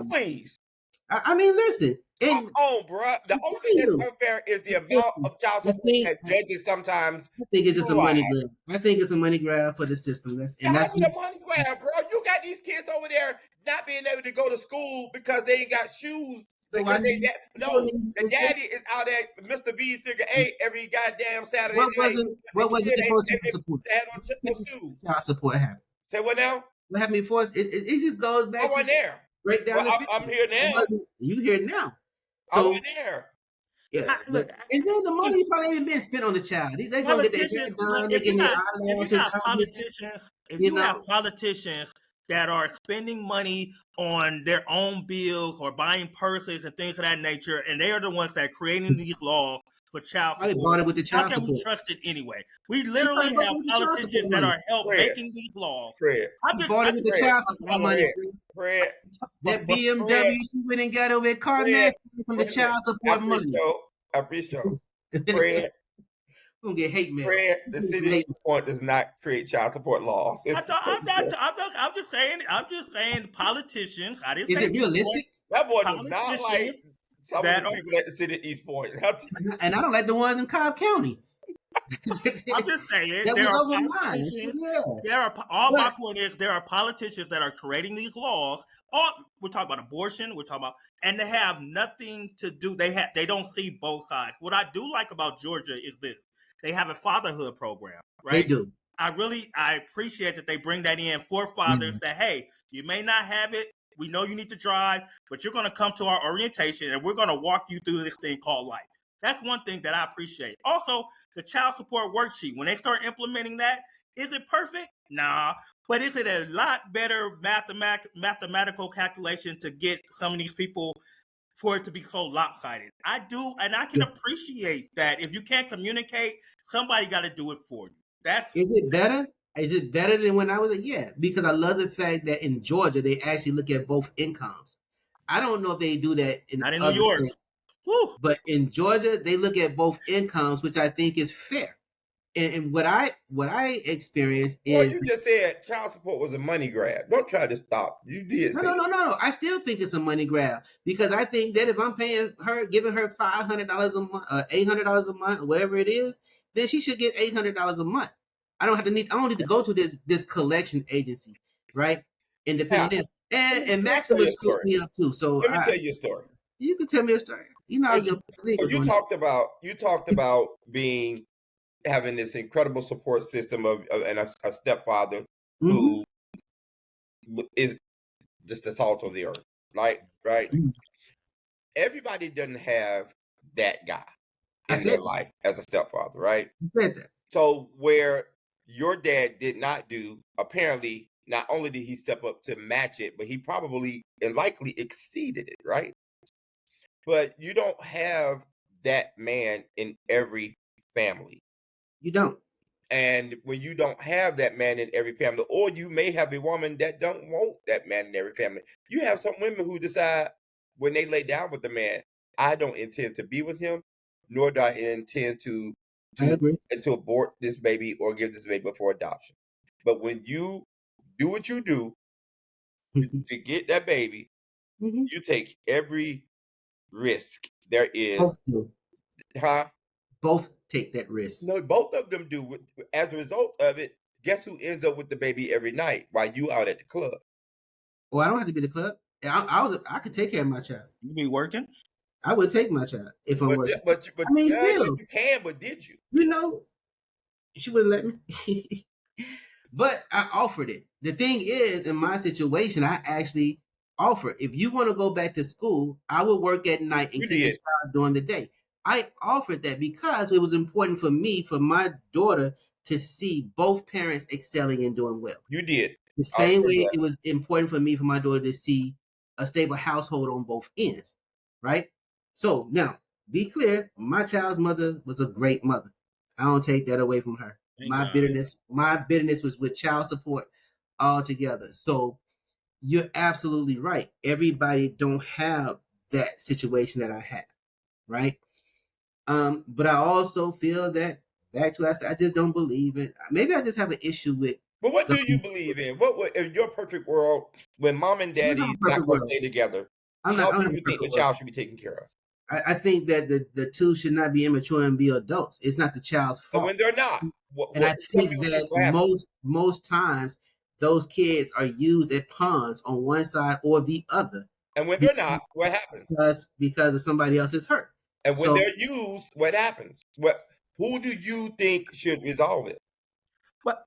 Speaker 3: Please.
Speaker 4: I mean, listen.
Speaker 3: Come on, bro. The only thing that's unfair is the amount of child support that judges sometimes.
Speaker 4: I think it's just a money grab. I think it's a money grab for the system. That's
Speaker 3: a money grab, bro. You got these kids over there not being able to go to school because they ain't got shoes. The daddy is out at Mr. B's Figure 8 every goddamn Saturday night.
Speaker 4: What was it before child support?
Speaker 3: They had no shoes.
Speaker 4: Child support happened.
Speaker 3: Say what now?
Speaker 4: What happened before? It just goes back.
Speaker 3: I wasn't there.
Speaker 4: Right down.
Speaker 3: Well, I'm here now.
Speaker 4: You here now?
Speaker 3: So, I wasn't there.
Speaker 4: Yeah, and then the money probably ain't been spent on the child. They gonna get their hair done. They get
Speaker 5: politicians. If you have politicians that are spending money on their own bills or buying purses and things of that nature, and they are the ones that are creating these laws for child support.
Speaker 4: With the child
Speaker 5: How can we trust it anyway? We literally have politicians that are making these laws.
Speaker 4: Fred, bought it with the child support money.
Speaker 3: Fred,
Speaker 4: that BMW she went and got over at CarMax from the child support money.
Speaker 3: Aparicio. Fred.
Speaker 4: We're gonna get hate mail.
Speaker 3: Fred, the city of East Point does not create child support laws.
Speaker 5: I'm just saying politicians. I didn't say
Speaker 4: it realistic?
Speaker 3: That boy does not like some of the people at the city of East Point.
Speaker 4: And I don't like the ones in Cobb County.
Speaker 5: I'm just saying my point is there are politicians that are creating these laws. We're talking about abortion, and they have nothing to do. They don't see both sides. What I do like about Georgia is this. They have a fatherhood program, right?
Speaker 4: They do.
Speaker 5: I appreciate that they bring that in for fathers that, hey, you may not have it. We know you need to drive, but you're going to come to our orientation and we're going to walk you through this thing called life. That's one thing that I appreciate. Also, the child support worksheet, when they start implementing that, is it perfect? Nah. But is it a lot better mathematical calculation to get some of these people for it to be so lopsided? I do, and I can appreciate that. If you can't communicate, somebody got to do it for you.
Speaker 4: Is it better? Is it better than when I was because I love the fact that in Georgia, they actually look at both incomes. I don't know if they do that in
Speaker 5: New York.
Speaker 4: But in Georgia, they look at both incomes, which I think is fair. And what I experienced is...
Speaker 3: Well, you just said child support was a money grab. Don't try to stop. You did say
Speaker 4: No. I still think it's a money grab because I think that if I'm giving her $500 a month, $800 a month, or whatever it is, then she should get $800 a month. I don't need to go to this collection agency, right? Independent. And Maximus screwed me up too. So
Speaker 3: let me tell you a story.
Speaker 4: You can tell me a story. You know,
Speaker 3: you talked about having this incredible support system and a stepfather who is just the salt of the earth, right? Mm-hmm. Everybody doesn't have that guy in their life as a stepfather, right?
Speaker 4: You said that.
Speaker 3: So where your dad did not do, apparently, not only did he step up to match it, but he probably and likely exceeded it, right? But you don't have that man in every family.
Speaker 4: You don't.
Speaker 3: And when you don't have that man in every family, or you may have a woman that don't want that man in every family. You have some women who decide when they lay down with the man, I don't intend to be with him, nor do I intend to abort this baby or give this baby for adoption. But when you do what you do to get that baby, you take every risk there is.
Speaker 4: Both take that risk.
Speaker 3: No, both of them do. As a result of it, guess who ends up with the baby every night while you out at the club?
Speaker 4: Well, I don't have to be the club. I could take care of my child.
Speaker 5: You be working?
Speaker 4: I would take my child if I'm working.
Speaker 3: But
Speaker 4: I mean,
Speaker 3: yeah,
Speaker 4: still,
Speaker 3: you can. But did you?
Speaker 4: you know, she wouldn't let me. But I offered it. The thing is, in my situation, I actually offered. If you want to go back to school, I will work at night and
Speaker 3: You
Speaker 4: keep the
Speaker 3: did.
Speaker 4: child during the day. I offered that because it was important for me, for my daughter, to see both parents excelling and doing well.
Speaker 3: You did.
Speaker 4: The
Speaker 3: I
Speaker 4: same
Speaker 3: remember
Speaker 4: way
Speaker 3: that.
Speaker 4: it was important for me, for my daughter, to see a stable household on both ends, right? So now, be clear, my child's mother was a great mother. I don't take that away from her.
Speaker 5: Thank
Speaker 4: My
Speaker 5: God.
Speaker 4: bitterness was with child support altogether. So you're absolutely right. Everybody don't have that situation that I have, right? But I also feel that, back to what I said, I just don't believe it. Maybe I just have an issue with.
Speaker 3: But what do you believe in? What would, in your perfect world, when mom and
Speaker 4: I don't have
Speaker 3: daddy
Speaker 4: a
Speaker 3: not
Speaker 4: perfect
Speaker 3: going to
Speaker 4: world.
Speaker 3: stay together,
Speaker 4: I
Speaker 3: how
Speaker 4: don't
Speaker 3: do
Speaker 4: have
Speaker 3: you
Speaker 4: a
Speaker 3: think the
Speaker 4: perfect
Speaker 3: child should be taken care of?
Speaker 4: I think that the two should not be immature and be adults. It's not the child's
Speaker 3: And
Speaker 4: fault.
Speaker 3: when they're not,
Speaker 4: And I
Speaker 3: tell me
Speaker 4: think
Speaker 3: what
Speaker 4: that
Speaker 3: happens.
Speaker 4: most times those kids are used as pawns on one side or the other.
Speaker 3: And when they're not, what happens?
Speaker 4: Because of somebody else's hurt.
Speaker 3: And when
Speaker 4: So
Speaker 3: they're used, what happens? Who do you think should resolve it?
Speaker 5: But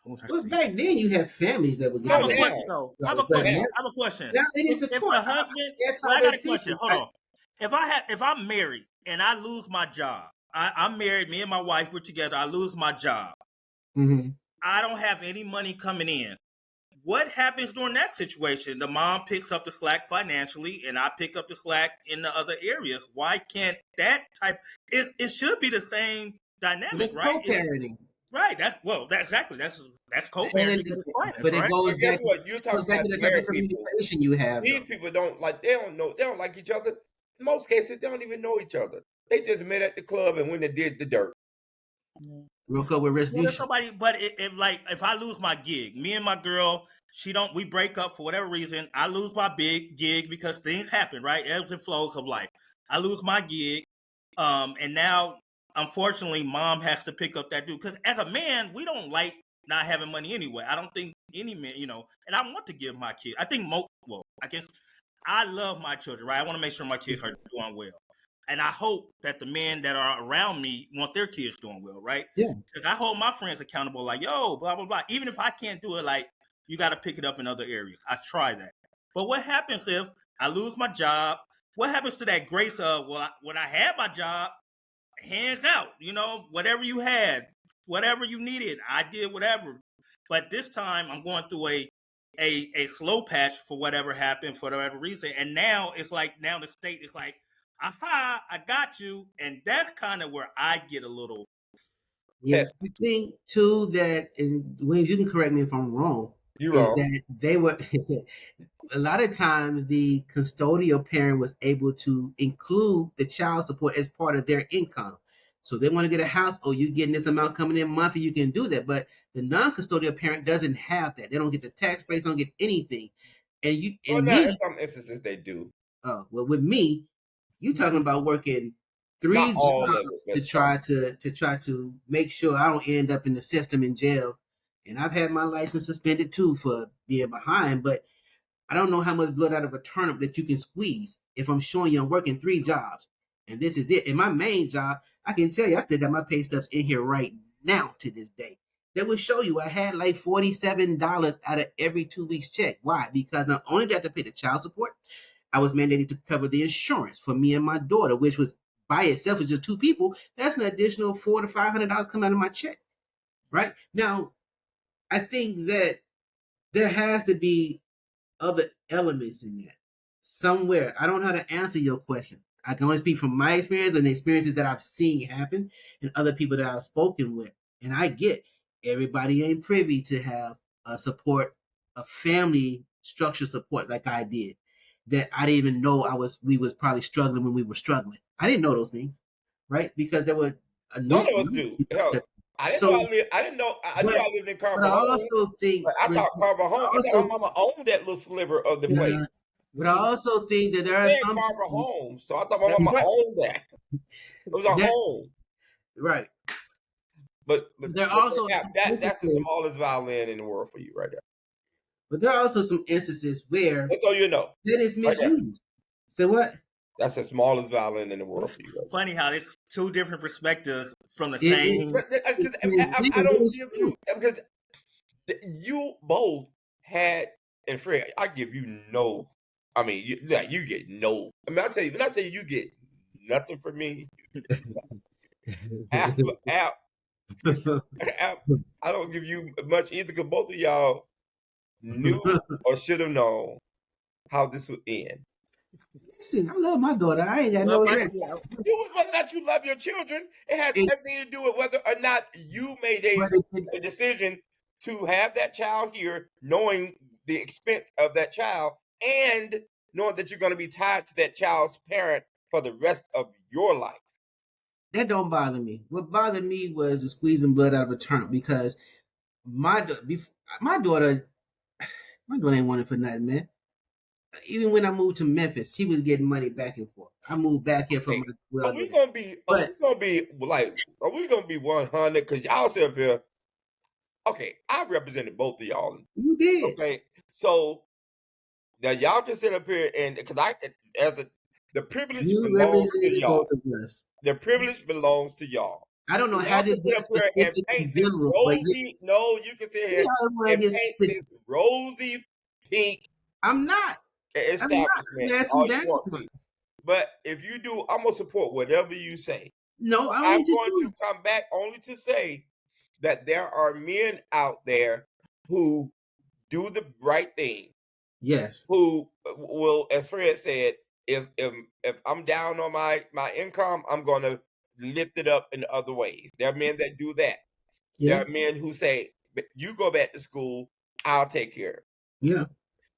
Speaker 4: well, back then you had families that would get
Speaker 5: I have a
Speaker 3: now.
Speaker 5: question though. I have a
Speaker 4: But
Speaker 5: question.
Speaker 4: now-
Speaker 5: I have a question.
Speaker 4: now it is a
Speaker 5: If
Speaker 4: court.
Speaker 5: the husband,
Speaker 4: Anti-
Speaker 5: I got a question. Hold on. If I'm married and I lose my job, I'm married. Me and my wife were together. I lose my job.
Speaker 4: Mhm.
Speaker 5: I don't have any money coming in. What happens during that situation? The mom picks up the slack financially, and I pick up the slack in the other areas. Why can't that type? It should be the same dynamic,
Speaker 4: It's
Speaker 5: right?
Speaker 4: co-parenting.
Speaker 5: Right. That's exactly. That's co-parenting at its finest,
Speaker 4: But it
Speaker 5: right?
Speaker 4: goes
Speaker 3: But guess
Speaker 4: back.
Speaker 3: what? You're
Speaker 4: It goes
Speaker 3: talking
Speaker 4: back
Speaker 3: about
Speaker 4: to the type of
Speaker 3: married people.
Speaker 4: communication you have.
Speaker 3: These
Speaker 4: Though.
Speaker 3: people don't like. They don't like each other. In most cases, they don't even know each other. They just met at the club and when they did the dirt.
Speaker 4: Real quick with
Speaker 5: Well, if
Speaker 4: retribution.
Speaker 5: somebody, but if I lose my gig, me and my girl, we break up for whatever reason. I lose my big gig because things happen, right? Ebbs and flows of life. I lose my gig, and now unfortunately, mom has to pick up that dude. Because as a man, we don't like not having money anyway. I don't think any man, and I want to give my kids. I think I guess I love my children, right? I want to make sure my kids are doing well. And I hope that the men that are around me want their kids doing well, right?
Speaker 4: Yeah.
Speaker 5: Because I hold my friends accountable, like, yo, blah, blah, blah. Even if I can't do it, like, you got to pick it up in other areas. I try that. But what happens if I lose my job? What happens to that grace of, when I had my job, hands out, whatever you had, whatever you needed, I did whatever. But this time I'm going through a slow patch for whatever happened, for whatever reason. And now it's like, now the state is like, aha, I got you. And that's kind of where I get a little.
Speaker 4: Yes, I think too that, and Williams, you can correct me if I'm wrong.
Speaker 3: You're
Speaker 4: is
Speaker 3: wrong.
Speaker 4: that they were a lot of times the custodial parent was able to include the child support as part of their income. So they want to get a house, you getting this amount coming in monthly, you can do that. But the non-custodial parent doesn't have that. They don't get the tax breaks, don't get anything. And
Speaker 3: In some instances they do.
Speaker 4: well, with me, you talking about working 3
Speaker 3: Not all of
Speaker 4: jobs
Speaker 3: it,
Speaker 4: to
Speaker 3: but
Speaker 4: try to make sure I don't end up in the system in jail. And I've had my license suspended too for being behind, but I don't know how much blood out of a turnip that you can squeeze if I'm showing you I'm working 3 jobs. And this is it. And my main job, I can tell you, I still got my pay stubs in here right now to this day. That will show you I had like $47 out of every 2 weeks check. Why? Because not only did I have to pay the child support, I was mandated to cover the insurance for me and my daughter, which was by itself is just 2 people. That's an additional $400 to $500 coming out of my check. Right? Now, I think that there has to be other elements in that somewhere. I don't know how to answer your question. I can only speak from my experience and the experiences that I've seen happen and other people that I've spoken with. And I get everybody ain't privy to have a family structure support like I did. That I didn't even know we was probably struggling when we were struggling. I didn't know those things, right? Because there were
Speaker 3: none of us do. Hell, I didn't know I didn't know. I knew I lived in Carver
Speaker 4: But I
Speaker 3: Home.
Speaker 4: also think.
Speaker 3: But I thought Carver Home. I thought my mama owned that little sliver of the place.
Speaker 4: But I also think that there are some
Speaker 3: Carver Home, so I thought my mama owned that. It was a home.
Speaker 4: Right.
Speaker 3: But
Speaker 4: There are also
Speaker 3: that's the smallest violin in the world for you right there.
Speaker 4: But there are also some instances where
Speaker 3: That's all you know.
Speaker 4: that is
Speaker 3: Right there.
Speaker 4: misused. So what?
Speaker 3: That's the smallest violin in the world for you. Right
Speaker 5: Funny how there's two different perspectives from the
Speaker 4: It-
Speaker 5: same.
Speaker 3: Because I don't give you, because you both had, and Fred, I give you no. I mean, you get no. I mean, I tell you, when I tell you get nothing from me, app, I don't give you much either, because both of y'all knew or should have known how this would end.
Speaker 4: Listen, I love my daughter. I ain't got no regrets.
Speaker 3: Whether or not you love your children, it has everything to do with whether or not you made a decision to have that child here, knowing the expense of that child, and knowing that you're going to be tied to that child's parent for the rest of your life.
Speaker 4: That don't bother me. What bothered me was the squeezing blood out of a turnip, because my daughter ain't wanted for nothing, man. Even when I moved to Memphis, she was getting money back and forth. I moved back here from
Speaker 3: Are we gonna be 100? Because y'all sit up here. Okay, I represented both of y'all.
Speaker 4: You did.
Speaker 3: Okay, so now y'all can sit up here and because the privilege belongs to y'all. The privilege belongs to y'all.
Speaker 4: I don't know how this gets
Speaker 3: and paint this rosy. No, you can sit here and paint this rosy pink.
Speaker 4: I'm not.
Speaker 3: Establishment. All you want to. But if you do, I'm gonna support whatever you say.
Speaker 4: No,
Speaker 3: I'm going to come back only to say that there are men out there who do the right thing.
Speaker 4: Yes.
Speaker 3: Who will, as Fred said, if I'm down on my income, I'm gonna lift it up in other ways. There are men that do that. Yeah. There are men who say, "You go back to school, I'll take care of it."
Speaker 4: Yeah.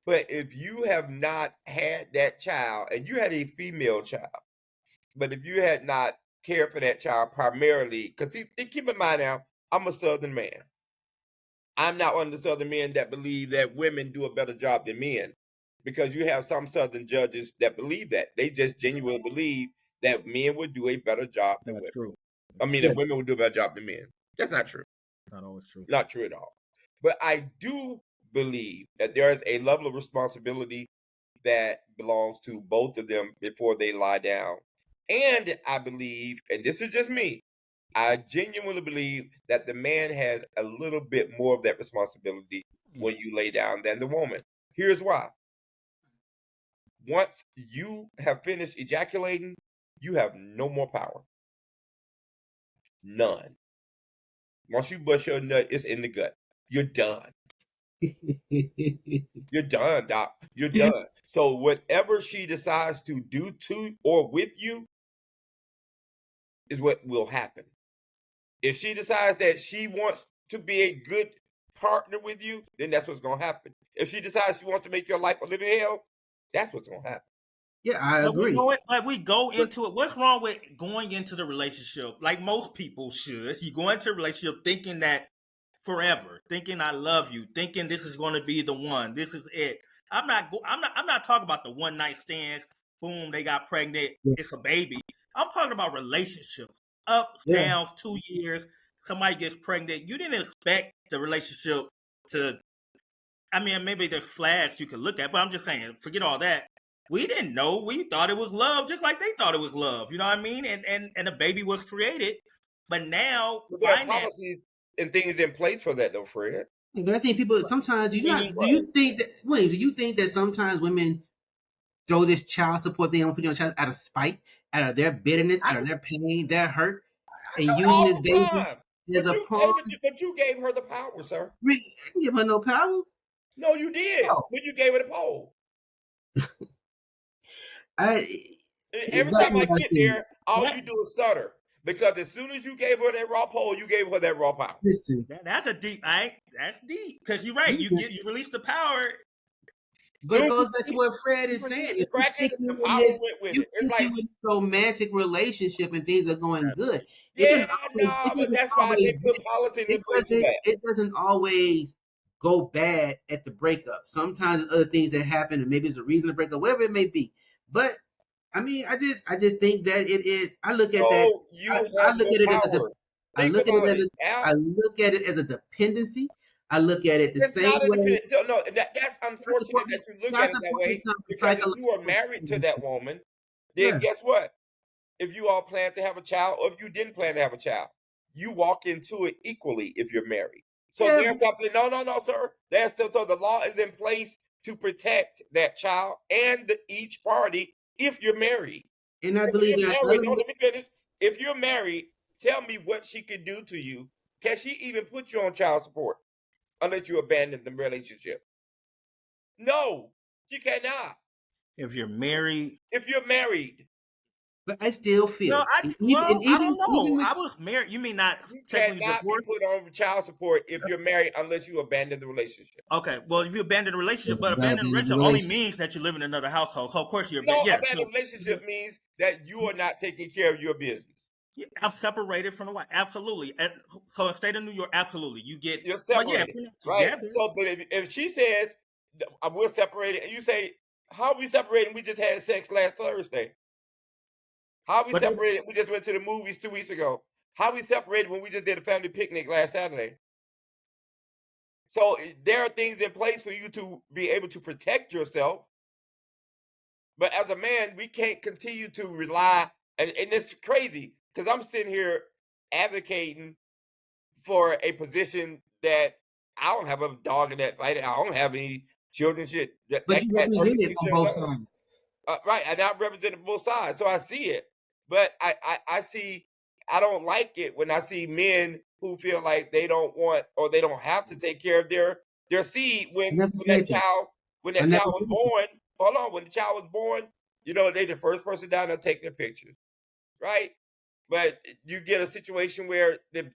Speaker 3: But if you have not had that child, and you had a female child, but if you had not cared for that child primarily, because keep in mind now, I'm a Southern man. I'm not one of the Southern men that believe that women do a better job than men, because you have some Southern judges that believe that. They just genuinely believe that men would do a better job than women.
Speaker 5: True.
Speaker 3: I mean, that women would do a better job than men. That's not true.
Speaker 5: Not always true.
Speaker 3: Not true at all. But I do believe that there is a level of responsibility that belongs to both of them before they lie down. And I believe, and this is just me, I genuinely believe that the man has a little bit more of that responsibility when you lay down than the woman. Here's why. Once you have finished ejaculating, you have no more power. None. Once you bust your nut, it's in the gut. You're done. You're done, Doc. You're done. So whatever she decides to do to or with you is what will happen. If she decides that she wants to be a good partner with you, then that's what's going to happen. If she decides she wants to make your life a living hell, that's what's going to happen.
Speaker 4: Yeah, I agree.
Speaker 5: We go into it. What's wrong with going into the relationship like most people should? You go into a relationship thinking that forever, thinking I love you, thinking this is going to be the one. This is it. I'm not talking about the one night stands. Boom, they got pregnant. It's a baby. I'm talking about relationships. Ups, downs, 2 years. Somebody gets pregnant. You didn't expect the relationship to. I mean, maybe there's flags you can look at, but I'm just saying, forget all that. We didn't know. We thought it was love, just like they thought it was love. You know what I mean? And a baby was created, but now
Speaker 3: there are policies and things in place for that, though, Fred.
Speaker 4: But I think people sometimes do you think that sometimes women throw this child support thing on put on child out of spite, out of their bitterness, out of their pain, their hurt, and using this baby as a pawn?
Speaker 3: But you gave her the power, sir.
Speaker 4: I didn't give her no power.
Speaker 3: No, you did. No. But you gave her the pole. Every time I get there, all you do is stutter. Because as soon as you gave her that raw pole, you gave her that raw power.
Speaker 4: Listen,
Speaker 5: that's deep. That's deep. Because you're right. You release the power.
Speaker 4: But it goes back to what Fred is saying. If you think you're in this romantic relationship and things are going good,
Speaker 3: but that's why they put policy in place for that.
Speaker 4: It doesn't always go bad at the breakup. Sometimes other things that happen, and maybe it's a reason to break up, whatever it may be. But I mean, I just think that it is. I look at that.
Speaker 3: So you
Speaker 4: I
Speaker 3: have
Speaker 4: look
Speaker 3: no
Speaker 4: at it as
Speaker 3: power.
Speaker 4: I
Speaker 3: Think
Speaker 4: look at it
Speaker 3: about
Speaker 4: as
Speaker 3: it,
Speaker 4: I
Speaker 3: Al.
Speaker 4: look at it as a dependency. I look at it the
Speaker 3: It's
Speaker 4: same
Speaker 3: not a
Speaker 4: way.
Speaker 3: dependent. So no, that's unfortunate that you look at
Speaker 4: Child
Speaker 3: it that
Speaker 4: support
Speaker 3: way.
Speaker 4: becomes a
Speaker 3: Because if you are
Speaker 4: psychological
Speaker 3: married to that
Speaker 4: dependency.
Speaker 3: woman, then
Speaker 4: Yeah.
Speaker 3: guess what? If you all plan to have a child, or if you didn't plan to have a child, you walk into it equally if you're married. So
Speaker 4: Yeah,
Speaker 3: there's something. No, sir. There's still so the law is in place to protect that child and each party if you're married.
Speaker 4: and I
Speaker 3: If
Speaker 4: believe
Speaker 3: you're
Speaker 4: that
Speaker 3: married, no,
Speaker 4: element.
Speaker 3: let me finish. If you're married, tell me what she could do to you. Can she even put you on child support unless you abandon the relationship? No, she cannot.
Speaker 5: If you're married,
Speaker 3: If you're married,
Speaker 4: But I still
Speaker 5: well,
Speaker 4: feel, and
Speaker 5: I don't
Speaker 4: even
Speaker 5: know.
Speaker 4: with
Speaker 5: I was married. You mean not
Speaker 3: you
Speaker 5: technically
Speaker 3: cannot be
Speaker 5: divorced?
Speaker 3: put on child support if you're married unless you abandon the relationship.
Speaker 5: Okay, well, if you abandon the relationship, but
Speaker 4: rather
Speaker 5: abandon the
Speaker 4: than the
Speaker 5: relationship only
Speaker 4: relationship.
Speaker 5: means that you live in another household. So of course you're,
Speaker 3: No,
Speaker 5: yeah.
Speaker 3: abandon
Speaker 5: So
Speaker 3: relationship means that you are not taking care of your business.
Speaker 5: yeah, I'm separated from the wife. Absolutely. So in the state of New York, absolutely, you get.
Speaker 3: You're
Speaker 5: Well, yeah, if
Speaker 3: separated,
Speaker 5: you're not
Speaker 3: right?
Speaker 5: together.
Speaker 3: So, but if she says we're separated, and you say, "How are we separated? We just had sex last Thursday." How we
Speaker 5: But
Speaker 3: separated? We just went to the movies 2 weeks ago. How we separated when we just did a family picnic last Saturday? So there are things in place for you to be able to protect yourself. But as a man, we can't continue to rely, and it's crazy because I'm sitting here advocating for a position that I don't have a dog in that fight. I don't have any children. Shit,
Speaker 4: But you
Speaker 3: cat
Speaker 4: represent it
Speaker 3: perfectly
Speaker 4: on
Speaker 3: should
Speaker 4: both
Speaker 3: know.
Speaker 4: sides.
Speaker 3: Right, and I represent both sides, so I see it. But I see, I don't like it when I see men who feel like they don't want or they don't have to take care of their seed
Speaker 4: I never
Speaker 3: when
Speaker 4: said that. I
Speaker 3: that
Speaker 4: never
Speaker 3: child was
Speaker 4: said that.
Speaker 3: born. Hold on, when the child was born, they the first person down there taking the pictures, right? But you get a situation where the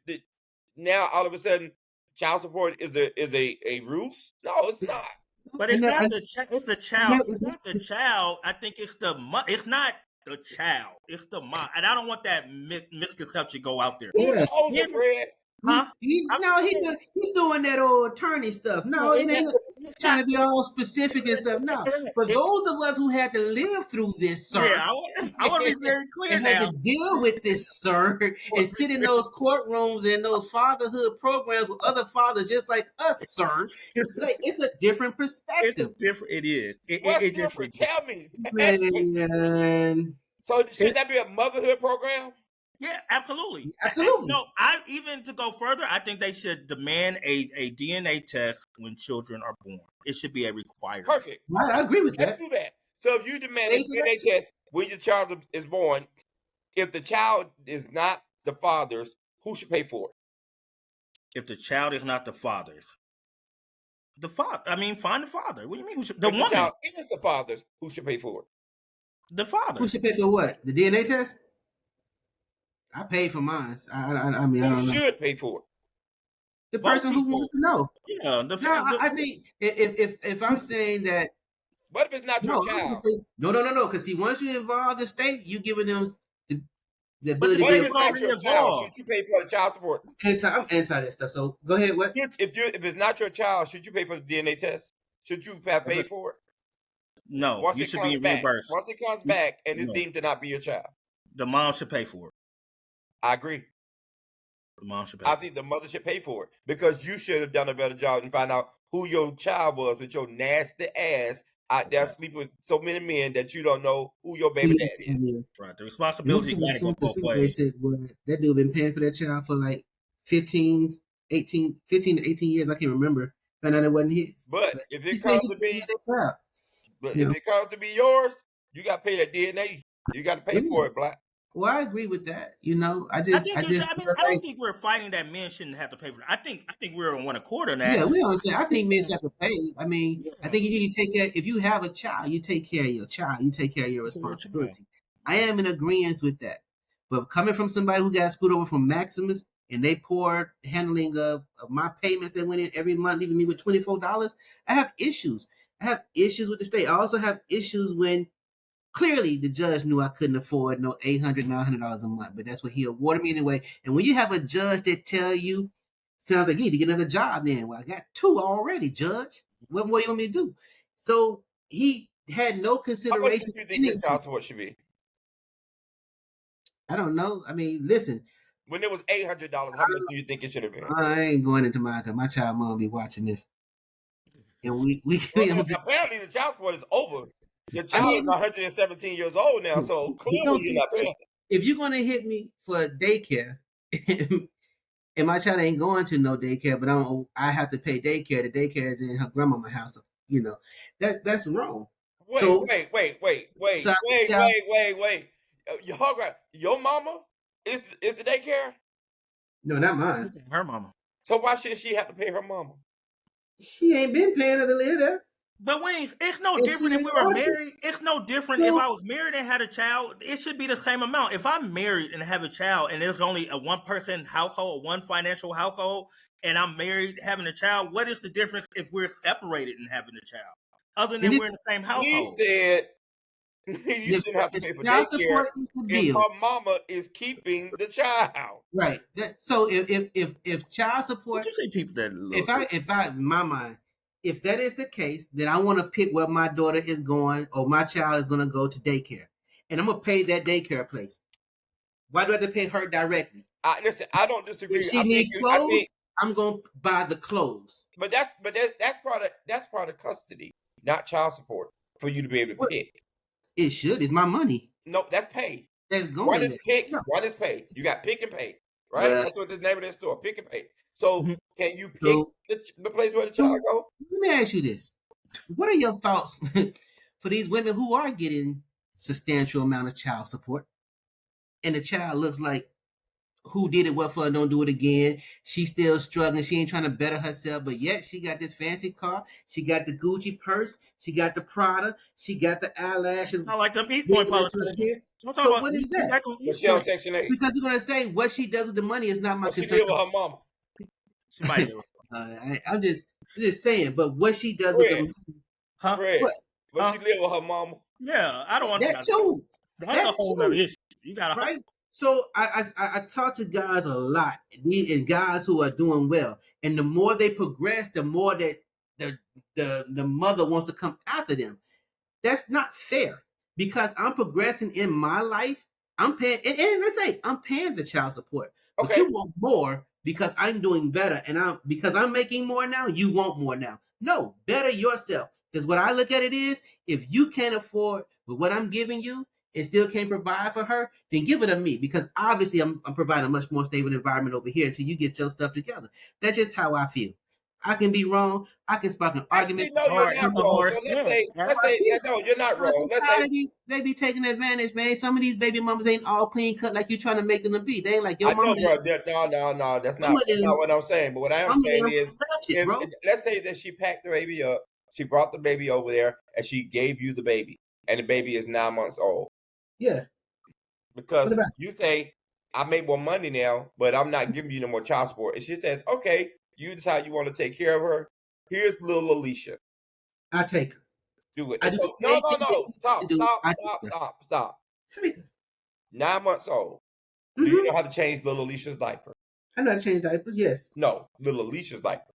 Speaker 3: now all of a sudden child support is a ruse. No, it's not.
Speaker 5: But
Speaker 4: I
Speaker 5: it's
Speaker 4: never,
Speaker 5: not
Speaker 4: I
Speaker 5: the it's the child.
Speaker 4: never,
Speaker 5: It's not the child. I think it's the it's not the child. It's the mom. And I don't want that misconception go out there.
Speaker 3: Who
Speaker 4: yeah.
Speaker 3: chose it, Fred?
Speaker 5: Huh? I'm
Speaker 4: He doing that old attorney stuff. No, it ain't
Speaker 5: it's
Speaker 4: trying
Speaker 5: not.
Speaker 4: to be all specific and stuff. No, for those of us who had to live through this, sir,
Speaker 5: Yeah, I want to be very clear
Speaker 4: and had to
Speaker 5: now.
Speaker 4: deal with this, sir, and sit in those courtrooms and those fatherhood programs with other fathers just like us, sir. Like it's a different
Speaker 5: It's a
Speaker 4: perspective,
Speaker 5: different. It is.
Speaker 3: What's
Speaker 5: It just
Speaker 3: different?
Speaker 5: is.
Speaker 3: Tell me.
Speaker 4: man.
Speaker 3: So should that be a motherhood program?
Speaker 5: Yeah, absolutely.
Speaker 4: Absolutely.
Speaker 5: No, I even to go further, I think they should demand a DNA test when children are born. It should be a requirement.
Speaker 3: Perfect.
Speaker 4: I agree with
Speaker 3: Let's
Speaker 4: that.
Speaker 3: do that. So if you demand a
Speaker 4: Pay for
Speaker 3: DNA
Speaker 4: that.
Speaker 3: test when your child is born, if the child is not the father's, who should pay for it?
Speaker 5: If the child is not the father's, the father. I mean, find the father. What do you mean? Who should, the
Speaker 3: If the
Speaker 5: woman?
Speaker 3: child is the father's, who should pay for it?
Speaker 5: The father.
Speaker 4: Who should pay for what? The DNA test? I paid for mine. I mean, I
Speaker 3: Who
Speaker 4: don't know.
Speaker 3: should pay for it?
Speaker 4: The
Speaker 5: Both
Speaker 4: person who
Speaker 5: people.
Speaker 4: wants to know.
Speaker 5: Yeah.
Speaker 4: No, I think if I'm saying that
Speaker 3: What if it's not your
Speaker 4: no,
Speaker 3: child?
Speaker 4: no, because see, once you involve the state, you giving them the
Speaker 5: But
Speaker 4: ability
Speaker 5: the
Speaker 3: What
Speaker 4: to
Speaker 3: if
Speaker 5: state
Speaker 4: give.
Speaker 5: is
Speaker 3: it's not
Speaker 5: already
Speaker 3: your child?
Speaker 5: involved.
Speaker 3: Should you pay for the child support?
Speaker 4: I'm anti that stuff. So go ahead. What?
Speaker 3: If it's not your child, should you pay for the DNA test? Should you have paid for it?
Speaker 5: No,
Speaker 3: Once
Speaker 5: you
Speaker 3: it
Speaker 5: should
Speaker 3: comes
Speaker 5: be
Speaker 3: back,
Speaker 5: reimbursed.
Speaker 3: once it comes back and it's
Speaker 5: No.
Speaker 3: deemed to not be your child.
Speaker 5: The mom should pay for it.
Speaker 3: I agree.
Speaker 5: The mom should pay.
Speaker 3: I think the mother should pay for it because you should have done a better job and find out who your child was with your nasty ass out there sleeping with so many men that you don't know who your baby daddy is.
Speaker 5: Right. The
Speaker 4: And he
Speaker 5: responsibility
Speaker 4: said
Speaker 5: got to go
Speaker 4: something.
Speaker 5: both
Speaker 4: Somebody
Speaker 5: ways.
Speaker 4: said, well, that dude been paying for that child for like 15 to 18 years. I can't remember. Found out it wasn't his.
Speaker 3: But if
Speaker 4: he
Speaker 3: it
Speaker 4: said
Speaker 3: comes
Speaker 4: he's
Speaker 3: to be,
Speaker 4: that child.
Speaker 3: but
Speaker 4: Yeah.
Speaker 3: if it comes to be yours, you got to pay that DNA. You got to pay for it, Black.
Speaker 4: Well, I agree with that. You know, I
Speaker 5: I
Speaker 4: just
Speaker 5: think. I mean, I don't think we're fighting that men shouldn't have to pay for it. I think we're on one accord on that.
Speaker 4: yeah, we understand. I think men should have to pay. I mean,
Speaker 5: Yeah.
Speaker 4: I think you need to take care. If you have a child, you take care of your child. You take care of your responsibility. I am in agreement with that. But coming from somebody who got screwed over from Maximus and they poor handling of my payments that went in every month, leaving me with $24, I have issues. I have issues with the state. I also have issues when clearly the judge knew I couldn't afford no $800, $900 a month, but that's what he awarded me anyway. And when you have a judge that tell you, sounds like you need to get another job then. Well, I got two already, judge. What more you want me to do? So he had no
Speaker 3: How much
Speaker 4: consideration.
Speaker 3: do you think the child support should be?
Speaker 4: I don't know. I mean, listen.
Speaker 3: When it was $800, how much do you think it should have been?
Speaker 4: I ain't going into my child mom be watching this, and we
Speaker 3: Well, apparently the child support is over. The child is 117 years old now, so clearly you're not paying.
Speaker 4: If you're gonna hit me for daycare, and my child ain't going to no daycare, but I have to pay daycare. The daycare is in her grandmama's house. You know, that's wrong.
Speaker 3: Wait. Your mama is the daycare?
Speaker 4: No, not mine.
Speaker 5: Her mama.
Speaker 3: So why should she have to pay her mama?
Speaker 4: She ain't been paying her to live there.
Speaker 5: But Wings, it's no different if we were married. It's no different if I was married and had a child. It should be the same amount. If I'm married and have a child and there's only a one-person household, one financial household, and I'm married having a child, what is the difference if we're separated and having a child? Other than we're in the same household.
Speaker 3: He said you shouldn't have to pay for daycare if her mama is keeping the child.
Speaker 4: Right. So if child support,
Speaker 5: you say people that
Speaker 4: if that is the case, then I want to pick where my daughter is going or my child is going to go to daycare, and I'm gonna pay that daycare place. Why do I have to pay her directly?
Speaker 3: Listen, I don't disagree.
Speaker 4: If she needs clothes, I'm gonna buy the clothes.
Speaker 3: But that's part of custody, not child support, for you to be able to pick.
Speaker 4: It should. It's my money.
Speaker 3: No, that's paid.
Speaker 4: That's going.
Speaker 3: One is pick, one is paid. You got pick and pay, right? That's what the name of that store, pick and pay. So can you pick the place where the child go?
Speaker 4: Let me ask you this: what are your thoughts for these women who are getting substantial amount of child support, and the child looks like who did it, what for, don't do it again. She's still struggling. She ain't trying to better herself, but yet she got this fancy car. She got the Gucci purse. She got the Prada. She got the eyelashes.
Speaker 5: I like them East Point politicians.
Speaker 4: So what is that?
Speaker 3: She on Section 8.
Speaker 4: Because you're gonna say what she does with the money is not my concern.
Speaker 3: She live with her mama.
Speaker 5: She might do.
Speaker 4: I'm just saying, but what she does with the money.
Speaker 3: Huh? But she live with her mama.
Speaker 5: Yeah, I don't want
Speaker 4: that too.
Speaker 5: That's a whole other issue. You got
Speaker 4: right. So I talk to guys a lot, and guys who are doing well, and the more they progress, the more that the mother wants to come after them. That's not fair because I'm progressing in my life. I'm paying, and let's say I'm paying the child support, but you want more because I'm doing better, and because I'm making more now. You want more now? No, better yourself. Because what I look at it is, if you can't afford with what I'm giving you and still can't provide for her, then give it to me. Because obviously I'm providing a much more stable environment over here until you get your stuff together. That's just how I feel. I can be wrong. I can spark an argument.
Speaker 3: No, you're not wrong. So let's say, no, you're not wrong.
Speaker 4: They be taking advantage, man. Some of these baby mamas ain't all clean cut like you trying to make them to be. They ain't like your mama.
Speaker 3: No, that's not what I'm saying. But what I am saying is, let's say that she packed the baby up, she brought the baby over there, and she gave you the baby, and the baby is 9 months old.
Speaker 4: Yeah.
Speaker 3: Because you say, I make more money now, but I'm not giving you no more child support. And she says, okay, you decide you want to take care of her. Here's little Alicia.
Speaker 4: I take her.
Speaker 3: Do it. No. Stop. 9 months old. Mm-hmm. Do you know how to change little Alicia's diaper?
Speaker 4: I know how to change diapers, yes.
Speaker 3: No, little Alicia's diaper.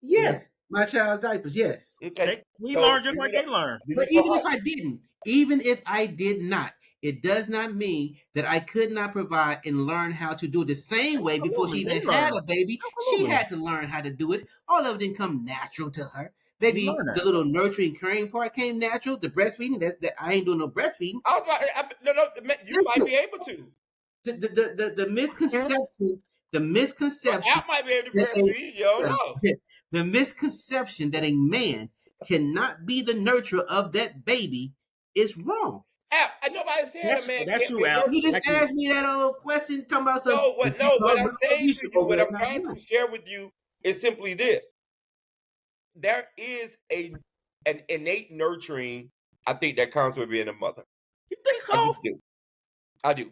Speaker 4: Yes. My child's diapers, yes.
Speaker 3: Okay.
Speaker 5: We learn just like they learn.
Speaker 4: But even if I did not, it does not mean that I could not provide and learn how to do it the same way before she even had a baby. She had to learn how to do it. All of it didn't come natural to her. Baby, the little nurturing, caring part came natural. The breastfeeding, that I ain't doing no breastfeeding.
Speaker 3: You might be able to.
Speaker 4: The misconception. The misconception.
Speaker 3: I might be able to breastfeed. You don't know.
Speaker 4: The misconception that a man cannot be the nurturer of that baby is wrong.
Speaker 3: Nobody said a man
Speaker 5: can't
Speaker 3: be
Speaker 5: Al.
Speaker 4: You just asked me that old question talking about something.
Speaker 3: What I'm saying to you, what I'm trying to share with you is simply this. There is an innate nurturing, I think, that comes with being a mother.
Speaker 5: You think so?
Speaker 3: I do.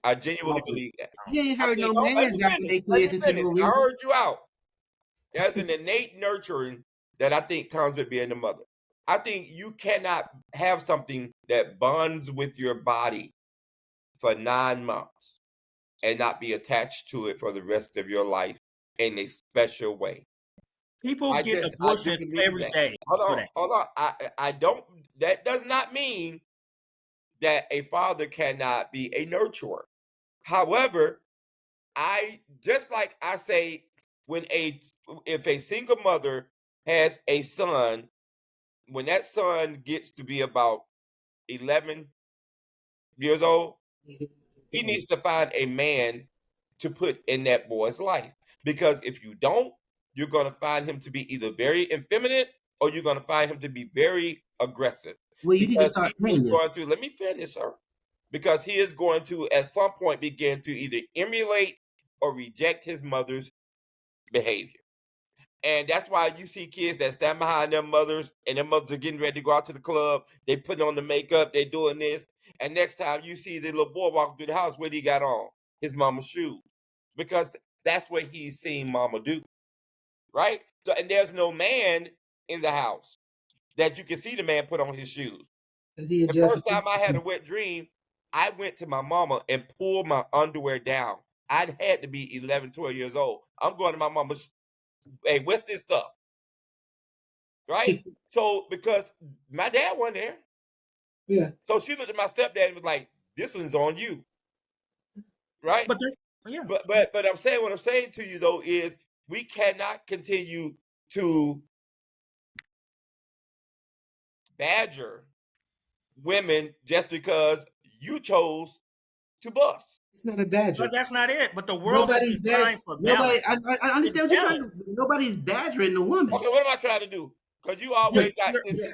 Speaker 3: I genuinely believe that.
Speaker 4: You ain't heard no man dropping their kids into the wheel.
Speaker 3: I heard you out. There's an innate nurturing that I think comes with being a mother. I think you cannot have something that bonds with your body for 9 months and not be attached to it for the rest of your life in a special way.
Speaker 5: People
Speaker 3: I
Speaker 5: get
Speaker 3: do
Speaker 5: abortions
Speaker 3: believe
Speaker 5: every
Speaker 3: that.
Speaker 5: day for that.
Speaker 3: Hold on. I don't. That does not mean that a father cannot be a nurturer. However, I just like I say if a single mother has a son, when that son gets to be about 11 years old, he needs to find a man to put in that boy's life. Because if you don't, you're going to find him to be either very effeminate or you're going to find him to be very aggressive.
Speaker 4: Well, you need to
Speaker 3: Because
Speaker 4: start
Speaker 3: he is
Speaker 4: training.
Speaker 3: going to, let me finish, sir. Because he is going to, at some point, begin to either emulate or reject his mother's behavior. And that's why you see kids that stand behind their mothers and their mothers are getting ready to go out to the club. They putting on the makeup. They doing this. And next time you see the little boy walking through the house, what he got on? His mama's shoes. Because that's what he's seen mama do. Right? So, and there's no man in the house that you can see the man put on his shoes. The first time I had a wet dream, I went to my mama and pulled my underwear down. I had to be 11, 12 years old. I'm going to my mama's, hey, what's this stuff? Right? So, because my dad wasn't there.
Speaker 4: Yeah.
Speaker 3: So she looked at my stepdad and was like, this one's on you. Right?
Speaker 5: But yeah.
Speaker 3: But I'm saying, what I'm saying to you though is we cannot continue to badger women just because you chose to bust.
Speaker 4: It's not a badger.
Speaker 5: But that's not it. But the world is designed for
Speaker 4: nobody.
Speaker 5: balance.
Speaker 4: I understand what you're trying to do. Nobody's badgering the woman.
Speaker 3: Okay, what am I trying to do? Because you always got this.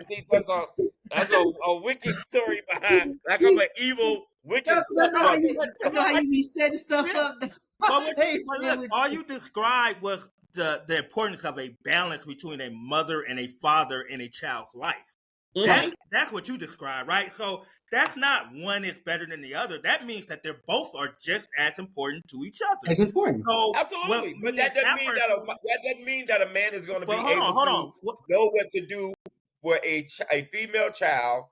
Speaker 3: That's a wicked story behind. Like I'm an evil, wicked.
Speaker 4: I know how you be setting stuff up.
Speaker 5: But all you described was the importance of a balance between a mother and a father in a child's life. That's what you described, right? So that's not one is better than the other. That means that they're both are just as important to each other.
Speaker 4: As important.
Speaker 5: So,
Speaker 3: absolutely, but that doesn't mean that a man is going to be able to know what to do for a female child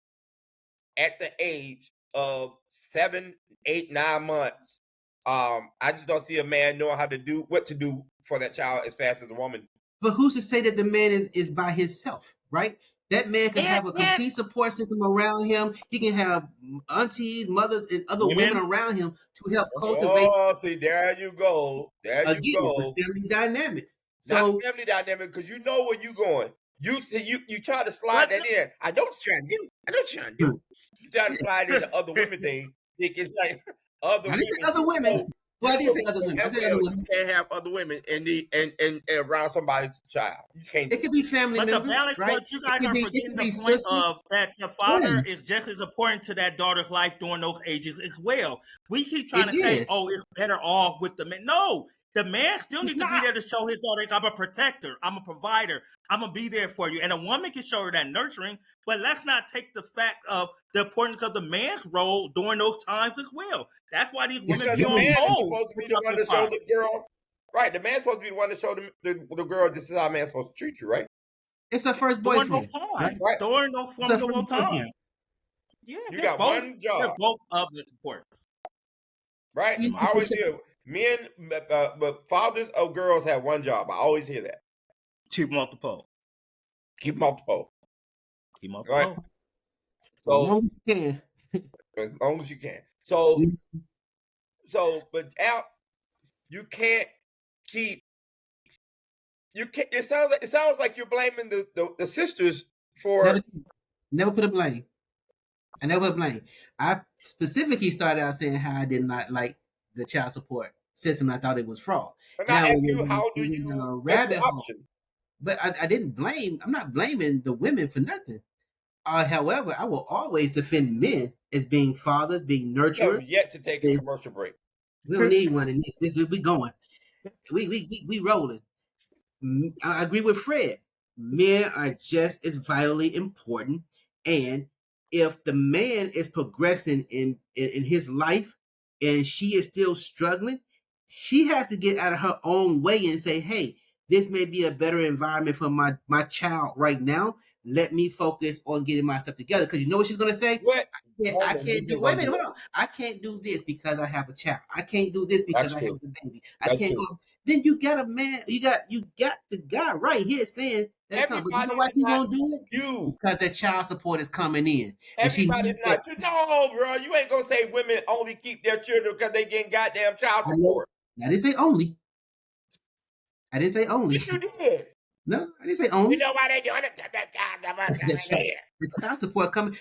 Speaker 3: at the age of 7, 8, 9 months. I just don't see a man knowing what to do for that child as fast as a woman.
Speaker 4: But who's to say that the man is by himself, right? That man can have a complete support system around him. He can have aunties, mothers, and other women around him to help cultivate.
Speaker 3: Oh, see, there you go. You go.
Speaker 4: Family dynamics.
Speaker 3: Not family dynamic, because you know where you're going. You try to slide that in. I know what you're trying to do. You try to slide in the other women thing. It's like other women.
Speaker 4: Other women. Well, I did say other women. I said other women.
Speaker 3: You can't have other women and around somebody's child. You can't.
Speaker 4: It could be family members,
Speaker 5: the balance,
Speaker 4: right?
Speaker 5: But you guys are forgetting the point of that the father is just as important to that daughter's life during those ages as well. We keep trying to say, oh, it's better off with the man. No, the man still needs to be there to show his daughter, I'm a protector, I'm a provider, I'm going to be there for you. And a woman can show her that nurturing, but let's not take the fact of the importance of the man's role during those times as well. That's why these women feel
Speaker 3: supposed to be the one to show the girl. Right, the man's supposed to be the one to show the girl this is how a man's supposed to treat you, right?
Speaker 4: It's her first boyfriend.
Speaker 5: During those formidable times. Yeah,
Speaker 3: you got one job.
Speaker 5: They're both of the importance.
Speaker 3: Right? I always hear men, but fathers of girls have one job. I always hear that.
Speaker 5: Keep them off the pole.
Speaker 3: Keep them off the pole.
Speaker 5: Keep them off the pole.
Speaker 3: So,
Speaker 4: as
Speaker 3: long as you can. So, but out, you can't keep. You can't. It sounds like you're blaming the sisters for.
Speaker 4: Never put a blame. I never put blame. I specifically started out saying how I did not like the child support system. I thought it was fraud.
Speaker 3: And I asked you, how do you rabbit hole?
Speaker 4: But I didn't blame. I'm not blaming the women for nothing. However, I will always defend men as being fathers, being nurturers.
Speaker 3: You have yet to take a commercial break.
Speaker 4: We don't need one in this. We going. We rolling. I agree with Fred. Men are just as vitally important, and if the man is progressing in his life, and she is still struggling, she has to get out of her own way and say, "Hey, this may be a better environment for my child right now. Let me focus on getting myself together. Because you know what she's gonna say?
Speaker 3: What?
Speaker 4: I can't do. Wait a minute, hold on. I can't do this because I have a child. I can't do this because
Speaker 3: That's
Speaker 4: I
Speaker 3: true.
Speaker 4: have the baby. I
Speaker 3: That's
Speaker 4: can't
Speaker 3: true.
Speaker 4: go. Then you got a man. You got the guy right here saying that. But you know
Speaker 3: Everybody
Speaker 4: why
Speaker 3: is
Speaker 4: she
Speaker 3: not
Speaker 4: won't do it?
Speaker 3: you.
Speaker 4: Because that child support is coming in, and she
Speaker 3: Everybody's
Speaker 4: needs that.
Speaker 3: not you. No, bro. You ain't gonna say women only keep their children because they getting goddamn child
Speaker 4: I know.
Speaker 3: support.
Speaker 4: I didn't say only. I didn't say only.
Speaker 3: But you did.
Speaker 4: No, I didn't say only.
Speaker 3: You know why they doing it?
Speaker 4: The child support coming.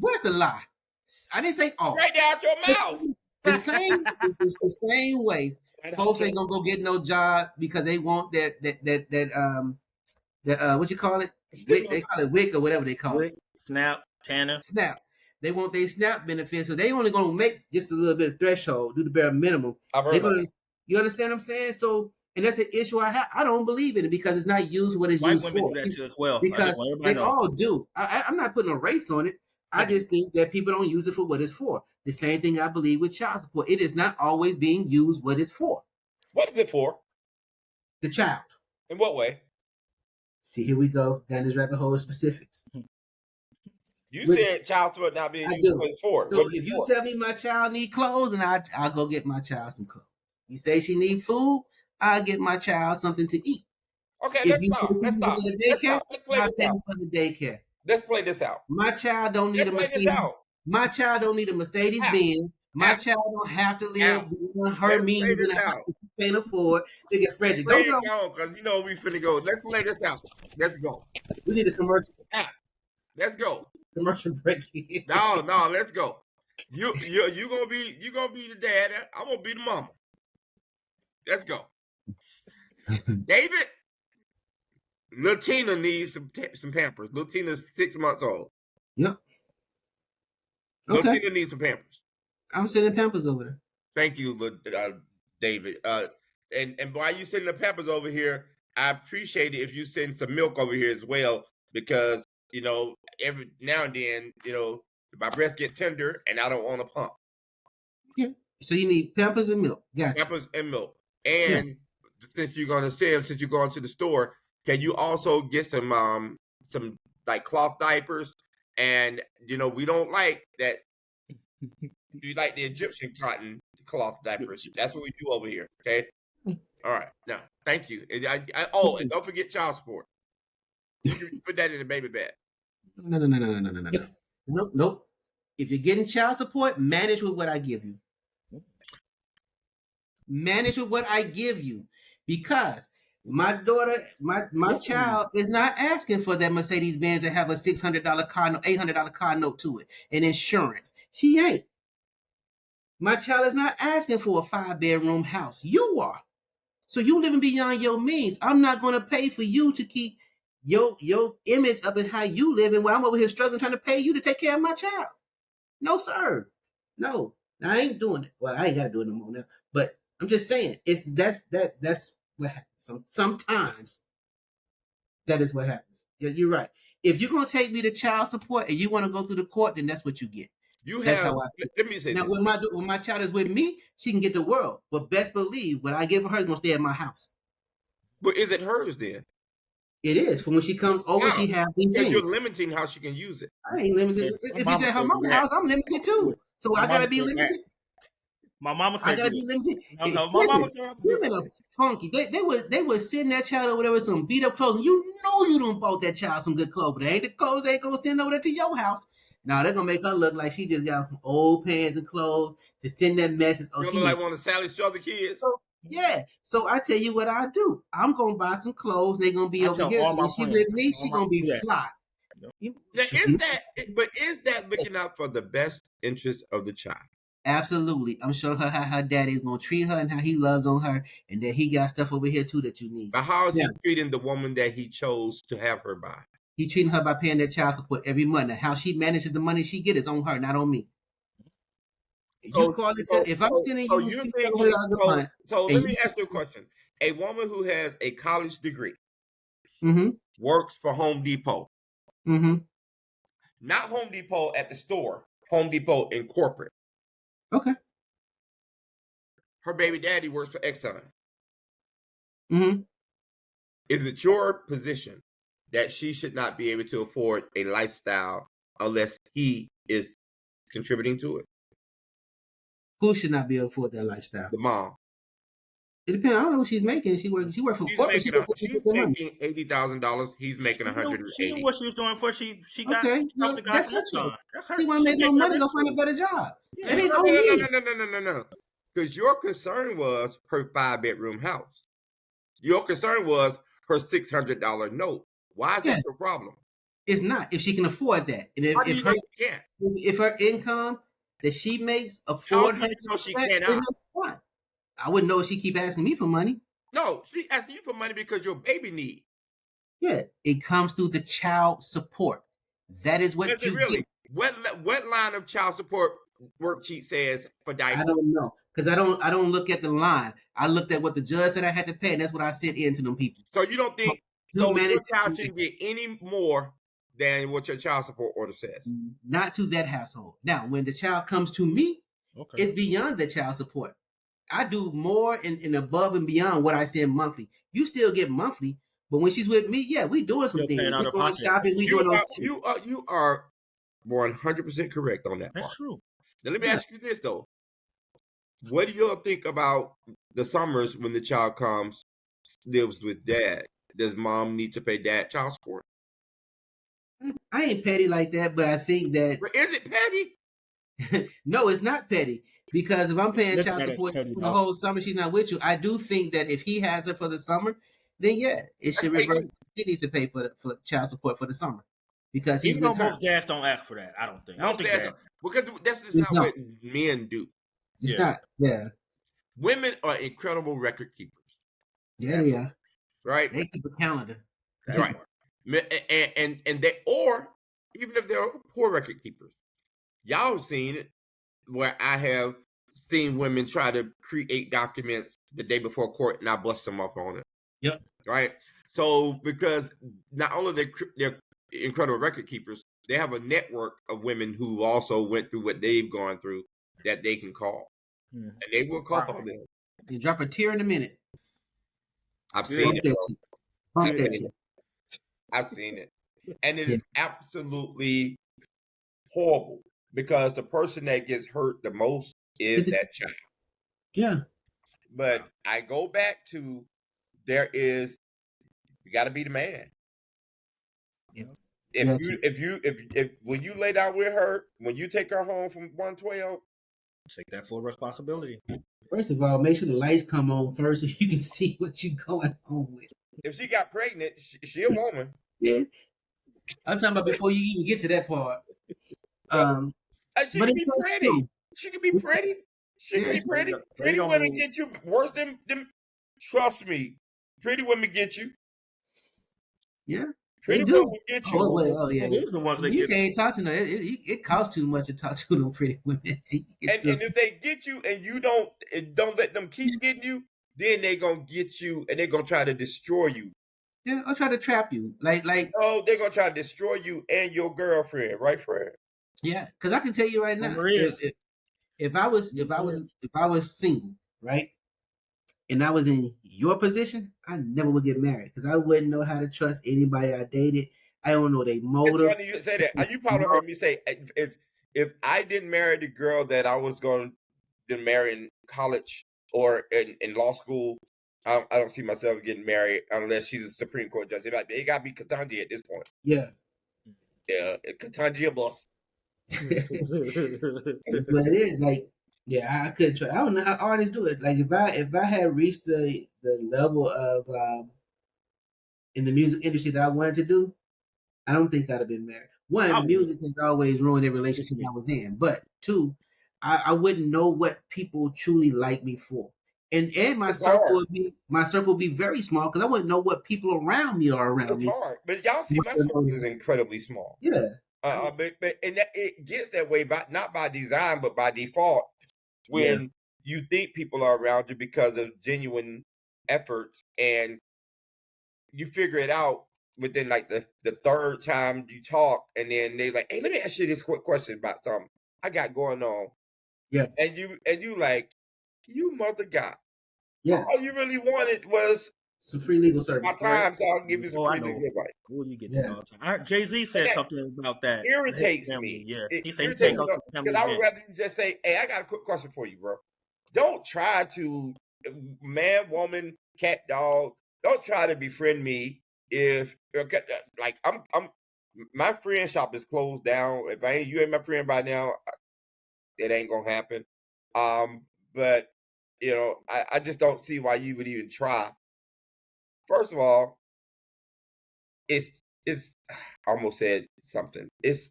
Speaker 4: Where's the lie? I didn't say all.
Speaker 3: Right down your mouth.
Speaker 4: The same way. Folks ain't gonna go get no job because they want that what you call it? They call it WIC or whatever they call it.
Speaker 5: SNAP, TANF.
Speaker 4: SNAP. They want their SNAP benefits, so they only gonna make just a little bit of threshold, do the bare minimum.
Speaker 3: I've heard about that.
Speaker 4: You understand what I'm saying? So, and that's the issue I have. I don't believe in it because it's not used what it's
Speaker 5: White
Speaker 4: used
Speaker 5: women
Speaker 4: for.
Speaker 5: do that too as well.
Speaker 4: Because they all do. I'm not putting a race on it. I just think that people don't use it for what it's for. The same thing I believe with child support. It is not always being used what it's for.
Speaker 3: What is it for?
Speaker 4: The child.
Speaker 3: In what way?
Speaker 4: See, here we go down this rabbit hole of specifics.
Speaker 3: You said child support not being used what it's for.
Speaker 4: So if you tell me my child need clothes, and I'll go get my child some clothes. You say she need food, I'll get my child something to eat.
Speaker 3: Okay,
Speaker 4: If
Speaker 3: let's stop. Let's stop. Let's play this out.
Speaker 4: For the daycare.
Speaker 3: Let's play this out.
Speaker 4: My child don't need a Mercedes. My child don't need a Mercedes Benz. My child don't have to live on her means in a house she can't afford. Look at Frederick.
Speaker 3: Play it on, because you know we finna go. Let's play this out. Let's go.
Speaker 4: We need a commercial.
Speaker 3: Let's go.
Speaker 4: Commercial break.
Speaker 3: No, let's go. You gonna be the dad. I'm gonna be the mama. Let's go. David, Latina needs some Pampers. Latina's 6 months old.
Speaker 4: Yep. Okay.
Speaker 3: Latina needs some Pampers.
Speaker 4: I'm sending Pampers over there.
Speaker 3: Thank you, David. And while you sending the Pampers over here, I appreciate it if you send some milk over here as well, because you know every now and then my breasts get tender and I don't want to pump.
Speaker 4: Yeah. So you need Pampers and milk. Gotcha.
Speaker 3: Pampers and milk. And since you're going to the store, can you also get some like cloth diapers? And we don't like that. You like the Egyptian cotton cloth diapers. That's what we do over here. Okay. All right. Now, thank you. And and don't forget child support. You put that in the baby bag.
Speaker 4: No. Nope. If you're getting child support, manage with what I give you. Manage with what I give you, because my daughter, my child is not asking for that Mercedes Benz and have a $600 car note, $800 car note to it, and insurance. She ain't. My child is not asking for a 5-bedroom house. You are. So you living beyond your means. I'm not going to pay for you to keep your image up in how you live, and while I'm over here struggling trying to pay you to take care of my child. No, sir. No, I ain't doing it. Well, I ain't got to do it no more now. But I'm just saying, that's what happens. Sometimes that is what happens. You're right. If you're gonna take me to child support and you want to go through the court, then that's what you get.
Speaker 3: Let me say
Speaker 4: now,
Speaker 3: this.
Speaker 4: When my child is with me, she can get the world. But best believe what I give her is gonna stay at my house.
Speaker 3: But is it hers then?
Speaker 4: It is. For when she comes over, she has these things.
Speaker 3: You're limiting how she can use it.
Speaker 4: I ain't limited. If he's at her mama's house, I'm limited too. So I gotta be limited.
Speaker 5: My mama said
Speaker 4: I gotta be limited.
Speaker 5: Listen,
Speaker 4: women are funky. They would send that child over there with some beat up clothes, and you know you done bought that child some good clothes, but they ain't the clothes they gonna send over there to your house. Now they're gonna make her look like she just got some old pants and clothes to send that message.
Speaker 3: Oh, she like one of Sally's other kids.
Speaker 4: Yeah. So I tell you what I do. I'm gonna buy some clothes. They're gonna be over here. So when she with me, she gonna be fly.
Speaker 3: Now, is that looking out for the best interest of the child?
Speaker 4: Absolutely. I'm showing her how her daddy's gonna treat her and how he loves on her, and that he got stuff over here too that you need.
Speaker 3: But how is he treating the woman that he chose to have her by?
Speaker 4: He's treating her by paying that child support every month. And how she manages the money she gets is on her, not on me. If I'm sending you $600 a month.
Speaker 3: So let me ask you a question. A woman who has a college degree works for Home Depot. Not Home Depot at the store, Home Depot in corporate.
Speaker 4: Okay.
Speaker 3: Her baby daddy works for Exxon. Is it your position that she should not be able to afford a lifestyle unless he is contributing to it?
Speaker 4: Who should not be able to afford that lifestyle?
Speaker 3: The mom.
Speaker 4: It depends. I don't know what she's making. She work for corporate.
Speaker 3: She's making $80,000. He's making $180,000.
Speaker 5: She knew what she was doing before she got
Speaker 4: Okay,
Speaker 5: helped the guy
Speaker 4: that's
Speaker 5: from
Speaker 4: her choice.
Speaker 5: Amazon. That's her.
Speaker 4: She want to make no money, go find a better job.
Speaker 5: Yeah.
Speaker 4: It ain't on me.
Speaker 3: No. Because your concern was her 5-bedroom house. Your concern was her $600 note. Why is that your problem?
Speaker 4: It's not. If she can afford that, and
Speaker 3: How do you know she can't?
Speaker 4: if her income that she makes
Speaker 3: How
Speaker 4: afford
Speaker 3: do
Speaker 4: her,
Speaker 3: you know she
Speaker 4: then
Speaker 3: cannot?
Speaker 4: that's fine. I wouldn't know if she keep asking me for money.
Speaker 3: No, she asking you for money because your baby need.
Speaker 4: Yeah, it comes through the child support. That is what
Speaker 3: Does
Speaker 4: you
Speaker 3: it really?
Speaker 4: get.
Speaker 3: What line of child support worksheet says for diapers?
Speaker 4: I don't know because I don't look at the line. I looked at what the judge said I had to pay, and that's what I sent in to them people.
Speaker 3: So you don't think your child shouldn't get any more than what your child support order says?
Speaker 4: Not to that household. Now, when the child comes to me, it's beyond the child support. I do more and above and beyond what I send monthly. You still get monthly, but when she's with me, yeah, we doing some things. We going shopping. We doing those things.
Speaker 3: You are 100% correct on that part.
Speaker 5: That's true.
Speaker 3: Now let me ask you this though: what do y'all think about the summers when the child comes, lives with dad? Does mom need to pay dad child support?
Speaker 4: I ain't petty like that, but I think that
Speaker 3: is it petty?
Speaker 4: No, it's not petty. Because if I'm paying child support for the whole summer, she's not with you. I do think that if he has her for the summer, then yeah, it should revert. He needs to pay for child support for the summer because he's with her.
Speaker 5: Most dads don't ask for that. I don't think.
Speaker 3: Because that's just not what men do.
Speaker 4: It's not. Yeah.
Speaker 3: Women are incredible record keepers.
Speaker 4: Yeah, they are.
Speaker 3: Right.
Speaker 4: They keep a calendar.
Speaker 3: Right. And they, or even if they're poor record keepers, y'all have seen it where I have seen women try to create documents the day before court and I bust them up on it.
Speaker 4: Yep.
Speaker 3: Right. So because not only they're incredible record keepers, they have a network of women who also went through what they've gone through that they can call. And they will call them.
Speaker 4: You drop a tear in a minute.
Speaker 3: I've seen it. I've seen it. And it is absolutely horrible because the person that gets hurt the most is that child.
Speaker 4: Yeah.
Speaker 3: But I go back to you got to be the man.
Speaker 4: Yeah.
Speaker 3: If when you lay down with her, when you take her home from 112,
Speaker 5: take that full responsibility.
Speaker 4: First of all, make sure the lights come on first so you can see what you're going on with.
Speaker 3: If she got pregnant, she a woman.
Speaker 4: Yeah. I'm talking about before you even get to that part.
Speaker 3: She can be pretty. She can be pretty. She can be pretty. Pretty women get you worse than trust me. Pretty women get you.
Speaker 4: Yeah.
Speaker 3: Pretty women get you.
Speaker 4: Yeah.
Speaker 5: The one
Speaker 4: you can't talk to them. It costs too much to talk to them pretty women.
Speaker 3: And if they get you and you don't let them keep getting you, then they're gonna get you and they're gonna try to destroy you.
Speaker 4: Yeah, I'll try to trap you. Like
Speaker 3: oh, they're gonna try to destroy you and your girlfriend, right, Fred?
Speaker 4: Yeah, because I can tell you right now, if I was single, right, and I was in your position, I never would get married because I wouldn't know how to trust anybody I dated. I don't know their motive.
Speaker 3: It's funny you say that. You probably heard me say if I didn't marry the girl that I was going to marry in college or in law school, I don't see myself getting married unless she's a Supreme Court judge. It got to be Ketanji at this point.
Speaker 4: Yeah.
Speaker 3: Yeah, Ketanji a boss.
Speaker 4: That's what it is. Like, yeah, I couldn't try. I don't know how artists do it. Like, if I had reached the level of in the music industry that I wanted to do, I don't think I'd have been married. One, music has always ruined every relationship I was in. But two, I wouldn't know what people truly like me for. And my circle would be very small because I wouldn't know what people around me are around me.
Speaker 3: It's hard, but y'all see my circle is incredibly small.
Speaker 4: Yeah.
Speaker 3: But it gets that way not by design, but by default. When you think people are around you because of genuine efforts, and you figure it out within like the third time you talk, and then they like, "Hey, let me ask you this quick question about something I got going on."
Speaker 4: Yeah,
Speaker 3: and you like, you mother God.
Speaker 4: Yeah,
Speaker 3: all you really wanted was
Speaker 4: Some free legal
Speaker 3: My
Speaker 4: service. Right?
Speaker 3: time, so I'll give you some
Speaker 5: I
Speaker 3: free
Speaker 5: know.
Speaker 3: legal advice.
Speaker 5: Oh, you get
Speaker 4: Yeah.
Speaker 5: that all the time. Jay-Z said
Speaker 3: that
Speaker 5: something about that.
Speaker 3: Irritates
Speaker 5: Family,
Speaker 3: me.
Speaker 5: yeah.
Speaker 3: It
Speaker 5: He said he
Speaker 3: irritates
Speaker 5: can't
Speaker 3: me
Speaker 5: go to family
Speaker 3: because I would
Speaker 5: events.
Speaker 3: rather you just say, "Hey, I got a quick question for you, bro. Don't try to man, woman, cat, dog. Don't try to befriend me if like I'm my friend shop is closed down. If you ain't my friend by now, it ain't gonna happen. But you know, I just don't see why you would even try. First of all, it's I almost said something. It's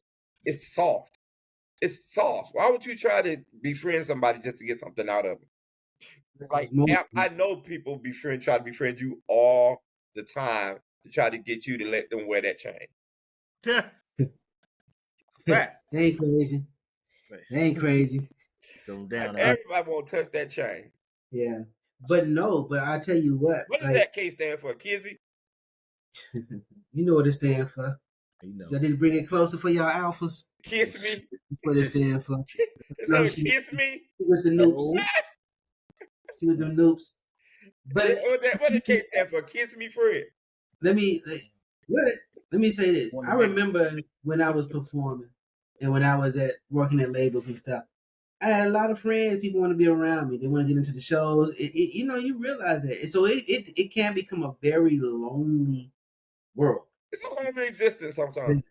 Speaker 3: soft. It's soft. Why would you try to befriend somebody just to get something out of them? Like I know people try to befriend you all the time to try to get you to let them wear that chain.
Speaker 5: Fact.
Speaker 4: They ain't crazy. They ain't crazy.
Speaker 5: Go down.
Speaker 3: Everybody won't touch that chain.
Speaker 4: Yeah. But I tell you what.
Speaker 3: What does that K stand for, Kizzy?
Speaker 4: You know what it stands for.
Speaker 5: You know.
Speaker 4: Y'all didn't bring it closer for y'all alphas.
Speaker 3: Kiss me.
Speaker 4: That's what it stands for.
Speaker 3: So kiss me
Speaker 4: with the noobs. See with the noobs. But
Speaker 3: what the K stand for? Kiss me, Fred.
Speaker 4: Let me say this. I remember when I was performing and when I was working at labels and stuff. I had a lot of friends. People want to be around me. They want to get into the shows. You realize that. And so it can become a very lonely world.
Speaker 3: It's a lonely existence sometimes.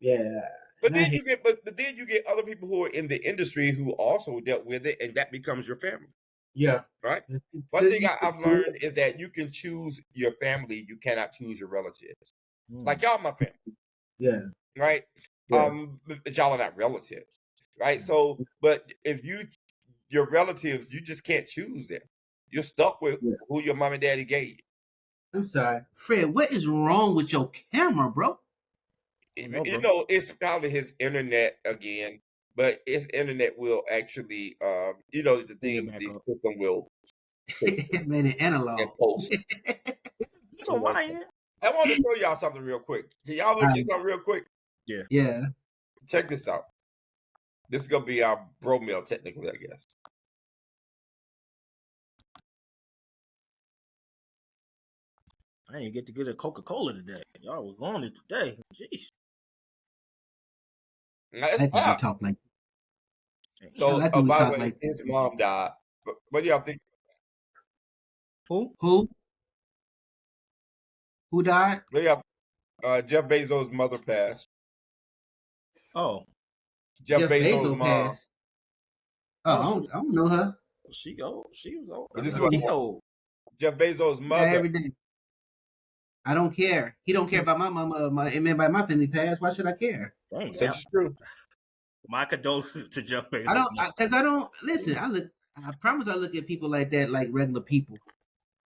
Speaker 4: Yeah.
Speaker 3: But then you get other people who are in the industry who also dealt with it, and that becomes your family.
Speaker 4: Yeah.
Speaker 3: Right? One thing I've learned is that you can choose your family, you cannot choose your relatives. Like y'all my family.
Speaker 4: Yeah.
Speaker 3: Right?
Speaker 4: Yeah.
Speaker 3: But y'all are not relatives. Right? So, but if your relatives, you just can't choose them. You're stuck with who your mom and daddy gave you.
Speaker 4: I'm sorry. Fred, what is wrong with your camera, bro?
Speaker 3: You know, it's probably his internet again, but his internet will actually, the thing, the system will
Speaker 4: man, it analog.
Speaker 3: post.
Speaker 5: So why?
Speaker 3: I want to show y'all something real quick. Can y'all look at something real quick?
Speaker 5: Yeah.
Speaker 4: Yeah.
Speaker 3: Check this out. This is gonna be our bro meal, technically, I guess.
Speaker 5: I didn't get to get a Coca-Cola today. Y'all was on it today. Jeez.
Speaker 4: I think we talk like.
Speaker 3: So, by the way, his mom died. But what do y'all think?
Speaker 5: Who?
Speaker 4: Who died?
Speaker 3: Yeah, Jeff Bezos' mother passed.
Speaker 5: Oh.
Speaker 3: Jeff Bezos' mom.
Speaker 4: Passed. Oh, I don't know her.
Speaker 5: She old. She was old.
Speaker 3: This is what
Speaker 5: he old.
Speaker 3: Jeff Bezos' mother.
Speaker 4: Every day. I don't care. He don't care about my mama. Everybody my family passed. Why should I care?
Speaker 5: Dang,
Speaker 3: that's true.
Speaker 5: My condolences to Jeff Bezos.
Speaker 4: I don't listen. I promise I look at people like that like regular people.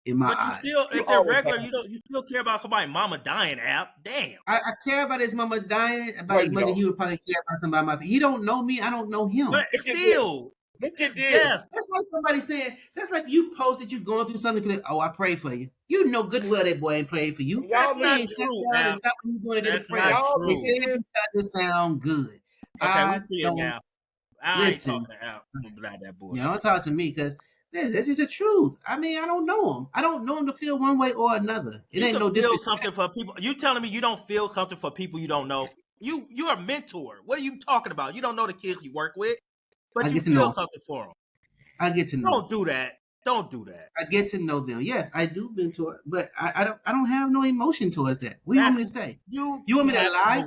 Speaker 4: In my eyes.
Speaker 5: Still, if they're regular, you still care about somebody's mama dying. Damn.
Speaker 4: I care about his mama dying about as much as he would probably care about somebody. He don't know me. I don't know him.
Speaker 5: But still,
Speaker 3: look at this.
Speaker 4: That's like somebody saying. That's like you posted you going through something. Like, oh, I pray for you. You know good well that boy ain't praying for you.
Speaker 3: Y'all
Speaker 4: not true. That's not what you doing to get a prayer. They said it sound good.
Speaker 5: Okay, we see it now. I
Speaker 4: listen,
Speaker 5: ain't talking about that bullshit.
Speaker 4: Don't talk to me because this is the truth. I mean, I don't know him. I don't know him to feel one way or another. It ain't no
Speaker 5: disrespect. Something for people. You telling me you don't feel something for people you don't know? You're a mentor. What are you talking about? You don't know the kids you work with, but you feel something for them.
Speaker 4: I get to know.
Speaker 5: Don't do that. Don't do that.
Speaker 4: I get to know them. Yes, I do mentor, but I don't have no emotion towards that. What do you want me to say? You want me to lie?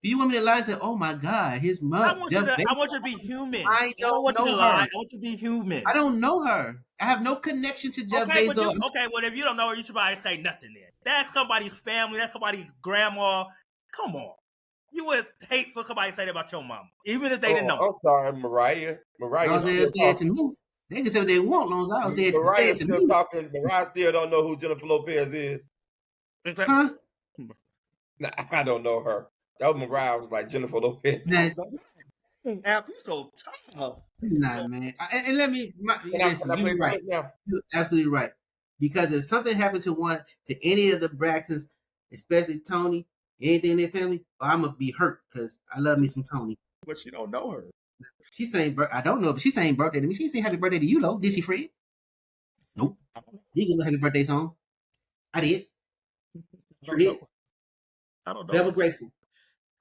Speaker 4: Do you want me to lie and say, "Oh my God, his mom"?
Speaker 5: I want you to be human.
Speaker 4: I don't want you to
Speaker 5: lie. I want you to be human.
Speaker 4: I don't know her. I have no connection to Jeff Bezos.
Speaker 5: Well, if you don't know her, you should probably say nothing then. That's somebody's family. That's somebody's grandma. Come on. You would hate for somebody to say that about your mama, even if they didn't know.
Speaker 3: I'm sorry, Mariah.
Speaker 4: Mariah say it to me. They can say what they want, long as I don't say it to me.
Speaker 3: Mariah still don't know who Jennifer Lopez is.
Speaker 4: Huh?
Speaker 3: Nah, I don't know her. That was Mariah. Was like Jennifer Lopez.
Speaker 5: Al, you so tough.
Speaker 4: Nah, man. And let me. Listen, you're right. You're absolutely right. Because if something happened to any of the Braxtons, especially Tony, anything in their family, I'm gonna be hurt because I love me some Tony.
Speaker 5: But you don't know her.
Speaker 4: She's saying, I don't know, but she's saying birthday to me. She ain't saying happy birthday to you, though. Did she, Fred? Nope. You can do happy birthday song. I did.
Speaker 5: I
Speaker 4: Sure
Speaker 5: don't
Speaker 4: did.
Speaker 5: know. I don't know.
Speaker 4: Forever grateful.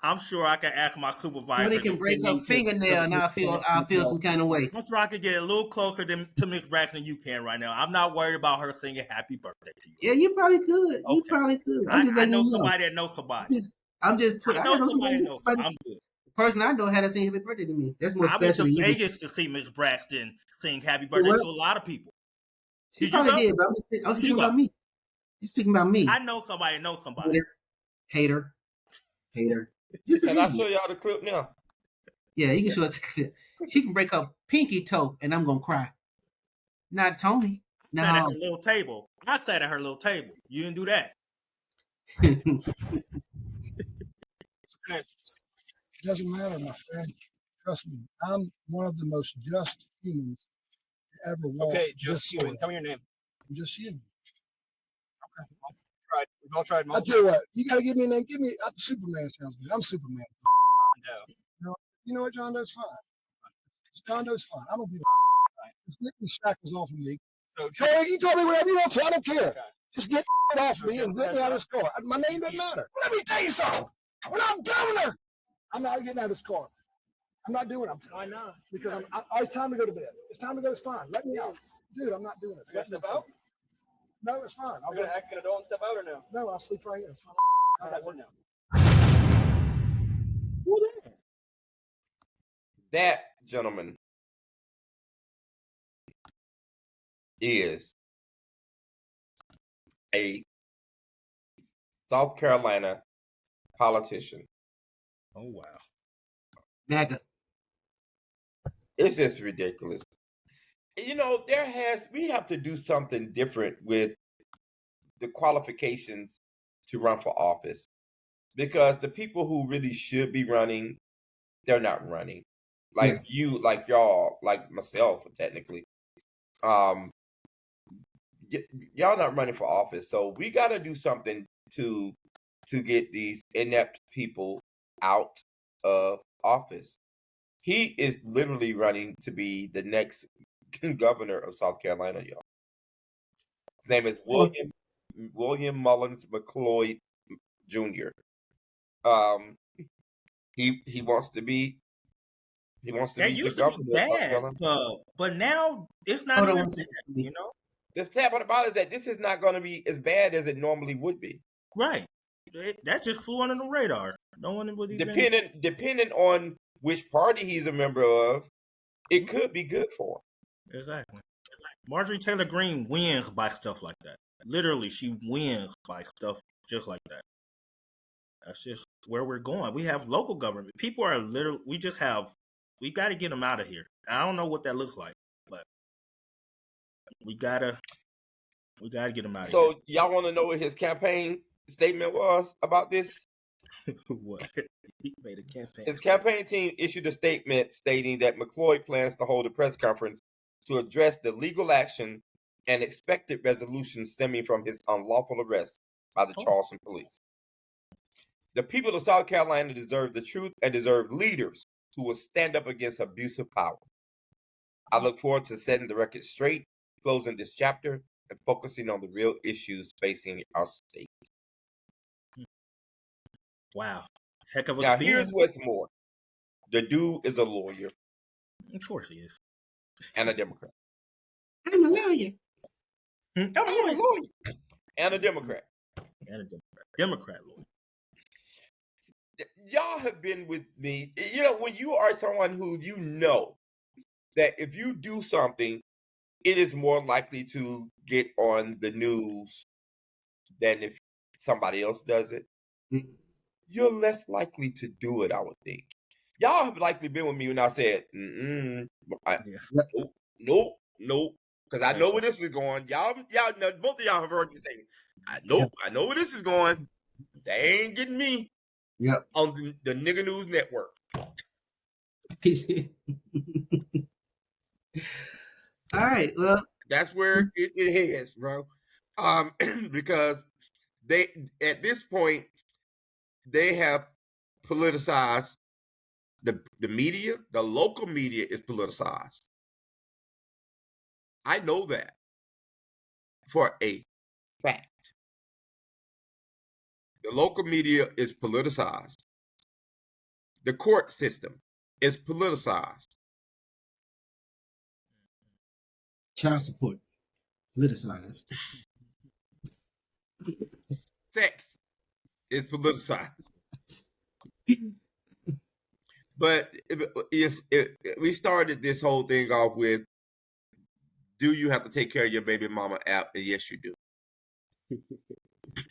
Speaker 5: I'm sure I can ask my supervisor.
Speaker 4: Somebody can break a fingernail and I'll feel some kind of way.
Speaker 5: I'm sure I could get a little closer to Miss Braxton than you can right now. I'm not worried about her singing happy birthday to you.
Speaker 4: Yeah, you probably could. You
Speaker 5: Okay.
Speaker 4: probably could.
Speaker 5: I know somebody that knows somebody.
Speaker 4: I know
Speaker 5: somebody
Speaker 4: somebody.
Speaker 5: knows somebody. I'm good.
Speaker 4: The person I know had to sing happy birthday to me. That's more
Speaker 5: I went
Speaker 4: special
Speaker 5: to
Speaker 4: than you.
Speaker 5: Vegas to see Miss Braxton sing happy
Speaker 4: So
Speaker 5: birthday
Speaker 4: what?
Speaker 5: to a lot of people.
Speaker 4: She
Speaker 5: Did you
Speaker 4: probably
Speaker 5: go?
Speaker 4: did, but I'm speaking about me. You're speaking about me.
Speaker 5: I know somebody knows somebody.
Speaker 4: Hater.
Speaker 3: Can I show y'all the clip now?
Speaker 4: Yeah, you can show us a clip. She can break her pinky toe, and I'm gonna cry. Not Tony.
Speaker 5: I sat at her
Speaker 4: No.
Speaker 5: little table. I sat at her little table. You didn't do that.
Speaker 6: It doesn't matter, my friend. Trust me, I'm one of the most just humans to ever walk.
Speaker 7: Okay, just
Speaker 6: this
Speaker 7: human.
Speaker 6: soil.
Speaker 7: Tell me your name.
Speaker 6: I'm just human.
Speaker 7: We've all tried
Speaker 6: I
Speaker 7: multiple.
Speaker 6: tell you what, you gotta give me a name. Give me Superman sounds good. I'm Superman.
Speaker 7: No.
Speaker 6: You know what, John Doe's fine. John Doe's fine. I'm gonna be the just get these shackles off of me.
Speaker 7: So,
Speaker 6: Hey, you call me whatever you want to. I don't care.
Speaker 7: Okay.
Speaker 6: Just get off of me and let me out of this car. My name doesn't matter. Let me tell you something. When I'm governor, I'm not getting out of this car. I'm not doing it.
Speaker 7: why not?
Speaker 6: Because it's time to go to bed. It's time to go. It's fine. Let me out. Dude, I'm not doing it.
Speaker 7: You gonna step out?
Speaker 6: No, it's fine. I'll
Speaker 7: You're
Speaker 6: go.
Speaker 7: gonna act an adult and step out or no?
Speaker 6: No, I'll sleep right here. It's fine.
Speaker 7: All right, we're no.
Speaker 3: That, gentleman, is a South Carolina politician.
Speaker 5: Oh wow.
Speaker 4: MAGA.
Speaker 3: It's just ridiculous. You know, we have to do something different with the qualifications to run for office, because the people who really should be running, they're not running. Like you, like y'all, like myself, technically. Y'all not running for office, so we got to do something to get these inept people out of office. He is literally running to be the next governor of South Carolina, y'all. His name is William Mullins McCloy Jr. He wants to be the governor of South Carolina.
Speaker 5: But now it's not
Speaker 4: Hold
Speaker 5: even
Speaker 4: on.
Speaker 5: bad, you know?
Speaker 3: The sad part about it is that this is not going to be as bad as it normally would be.
Speaker 5: Right. That just flew under the radar. No one would even...
Speaker 3: Depending on which party he's a member of, it could be good for him.
Speaker 5: Exactly. Marjorie Taylor Greene wins by stuff like that. Literally, she wins by stuff just like that. That's just where we're going. We have local government. People are literally... We got to get them out of here. I don't know what that looks like, but we gotta get them out of here.
Speaker 3: So y'all want to know what his campaign statement was about this?
Speaker 5: What? He made a campaign.
Speaker 3: His campaign team issued a statement stating that McCloy plans to hold a press conference to address the legal action and expected resolution stemming from his unlawful arrest by the Charleston police. The people of South Carolina deserve the truth and deserve leaders who will stand up against abusive power. I look forward to setting the record straight, closing this chapter, and focusing on the real issues facing our state.
Speaker 5: Wow. Heck of a
Speaker 3: Now,
Speaker 5: spin.
Speaker 3: here's what's more. The dude is a lawyer.
Speaker 5: Of course he is.
Speaker 3: And a Democrat.
Speaker 4: I'm a lawyer.
Speaker 3: I'm a lawyer. And a Democrat.
Speaker 5: And a Democrat. Democrat lawyer.
Speaker 3: Y'all have been with me. You know, when you are someone who you know that if you do something, it is more likely to get on the news than if somebody else does it.
Speaker 4: Mm-hmm.
Speaker 3: You're less likely to do it, I would think. Y'all have likely been with me when I said, nope, because I know where this is going. Y'all know, both of y'all have heard me say, I know where this is going. They ain't getting me on the Nigga News Network.
Speaker 4: All right, well,
Speaker 3: that's where it heads, bro. Because they, at this point, they have politicized the media. The local media is politicized. I know that for a fact. The local media is politicized. The court system is politicized.
Speaker 4: Child support, politicized.
Speaker 3: Sex is politicized. But we started this whole thing off with, do you have to take care of your baby mama app? And yes, you do.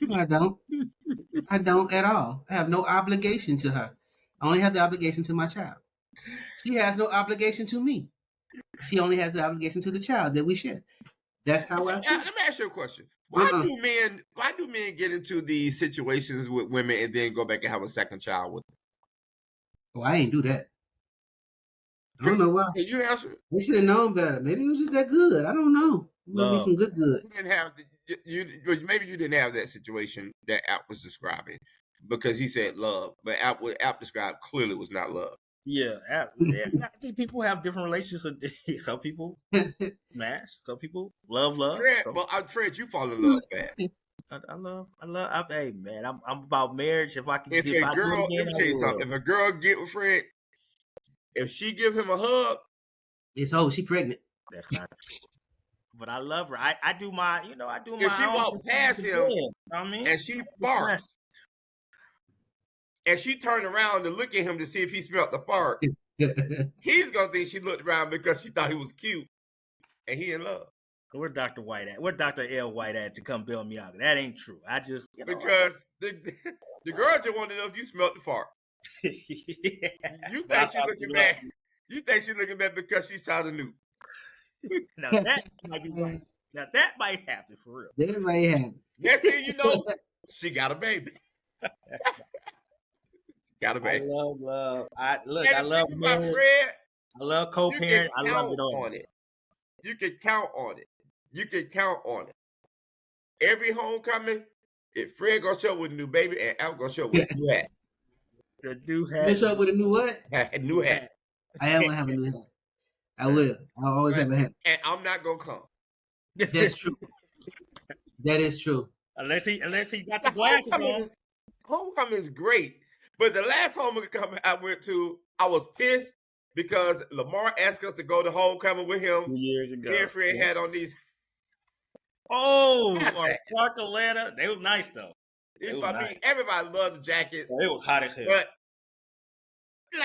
Speaker 4: No, I don't. I don't at all. I have no obligation to her. I only have the obligation to my child. She has no obligation to me. She only has the obligation to the child that we share. That's how I feel.
Speaker 3: Let me ask you a question. Why do men get into these situations with women and then go back and have a second child with them?
Speaker 4: Oh, I ain't do that. I don't know why.
Speaker 3: Can you answer?
Speaker 4: They should have known better. Maybe it was just that good. I don't know. It must be some good.
Speaker 3: You didn't have maybe you didn't have that situation that App was describing, because he said love, but what App described clearly was not love.
Speaker 5: Yeah, I think people have different relationships. Some people smash. Some people love.
Speaker 3: Fred, you fall in love fast.
Speaker 5: I love. Hey man, I'm about marriage. If I can,
Speaker 3: If a girl, let me tell you something. If a girl get with Fred, if she give him a hug,
Speaker 4: she pregnant.
Speaker 5: That's not true. But I love her. I do my.
Speaker 3: If she walk past him, and she farts, and she turned around to look at him to see if he smelled the fart, he's gonna think she looked around because she thought he was cute, and he in love.
Speaker 5: Where Dr. White at? Where Dr. L. White at to come bail me out? That ain't true. I just
Speaker 3: because the girl just wanted to know if you smelled the fart.
Speaker 5: Yeah.
Speaker 3: You think she looking bad? You think she looking bad because she's trying to nuke?
Speaker 5: Now that might be right. Now that might happen for real.
Speaker 4: That might happen.
Speaker 3: Next thing you know, she got a baby. Got a baby.
Speaker 5: I love. I love.
Speaker 3: Fred,
Speaker 5: I love co-parent. I love it all.
Speaker 3: You can count on it. You can count on it. Every homecoming, if Fred gonna show up with a new baby, and Al gonna show up with a new hat.
Speaker 5: The new hat.
Speaker 4: You show up with a new what?
Speaker 3: A new hat.
Speaker 4: I am gonna have a new hat. I will. I'll always have a hat.
Speaker 3: And I'm not gonna come.
Speaker 4: That's true. That is true.
Speaker 5: Unless he got the glasses on.
Speaker 3: Homecoming is great, but the last homecoming I went to, I was pissed because Lamar asked us to go to homecoming with him
Speaker 5: 2 years ago.
Speaker 3: Me and Fred had on these.
Speaker 5: Or Clark Atlanta. They was nice though.
Speaker 3: Everybody loved the jackets.
Speaker 5: It was hot as hell.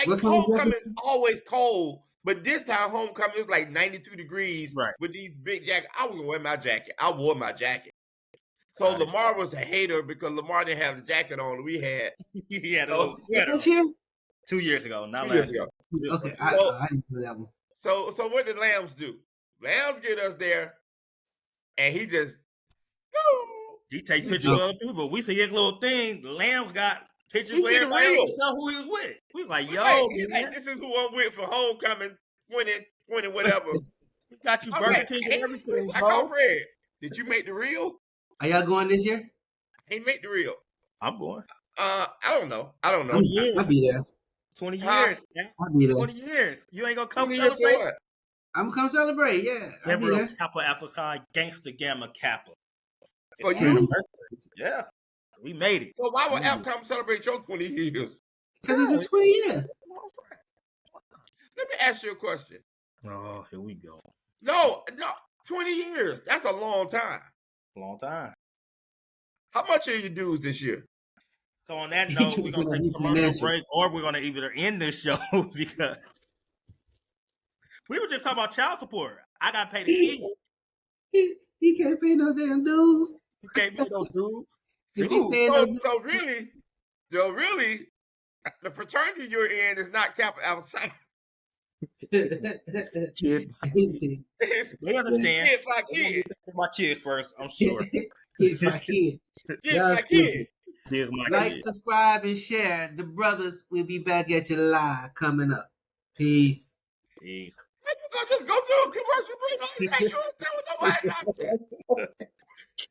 Speaker 3: But homecoming is always cold. But this time homecoming was like 92 degrees with these big jackets. I was gonna wear my jacket. I wore my jacket. So Lamar was a hater because Lamar didn't have the jacket on we had.
Speaker 5: He had a little sweater. 2 years ago, not 2 years ago.
Speaker 4: Okay, I didn't know that one.
Speaker 3: So what did Lambs do? Lambs get us there, and he just
Speaker 5: he take pictures of other people. But we see his little thing. Lambs got pictures with everybody else to tell who he was with. We was like,
Speaker 3: this is who I'm with for homecoming 2020, whatever.
Speaker 5: We got you Burger King and everything,
Speaker 3: I call Fred. Did you make the reel?
Speaker 4: Are y'all going this year?
Speaker 3: He make the reel.
Speaker 5: I'm going.
Speaker 3: I don't know.
Speaker 5: 20 years.
Speaker 4: I'll be there.
Speaker 5: 20 years.
Speaker 4: I'll be there.
Speaker 5: 20 years. You ain't gonna come celebrate?
Speaker 4: I'm gonna come celebrate. Yeah.
Speaker 5: Gabriel Kappa Alpha Psi Gangster Gamma Kappa.
Speaker 3: For you?
Speaker 5: Yeah. We made it.
Speaker 3: So why would Al come celebrate your 20 years?
Speaker 4: Because it's his 20 years.
Speaker 3: Let me ask you a question.
Speaker 5: Oh, here we go.
Speaker 3: No, 20 years. That's a long time.
Speaker 5: Long time.
Speaker 3: How much are your dues this year?
Speaker 5: So on that note, we're going to take a commercial break, or we're going to either end this show because we were just talking about child support. I got to pay the kid.
Speaker 4: He can't pay no damn dues.
Speaker 5: He can't pay no dues.
Speaker 3: So really, the fraternity you're in is not Kappa Alpha Psi.
Speaker 5: They understand.
Speaker 3: Kid for kid.
Speaker 5: My kids first, I'm sure.
Speaker 4: Kid for kid.
Speaker 5: Here's my
Speaker 4: like,
Speaker 5: kid.
Speaker 4: subscribe, and share. The brothers will be back at you live coming up. Peace.
Speaker 5: Peace.
Speaker 3: Just go to a commercial break. You don't tell nobody.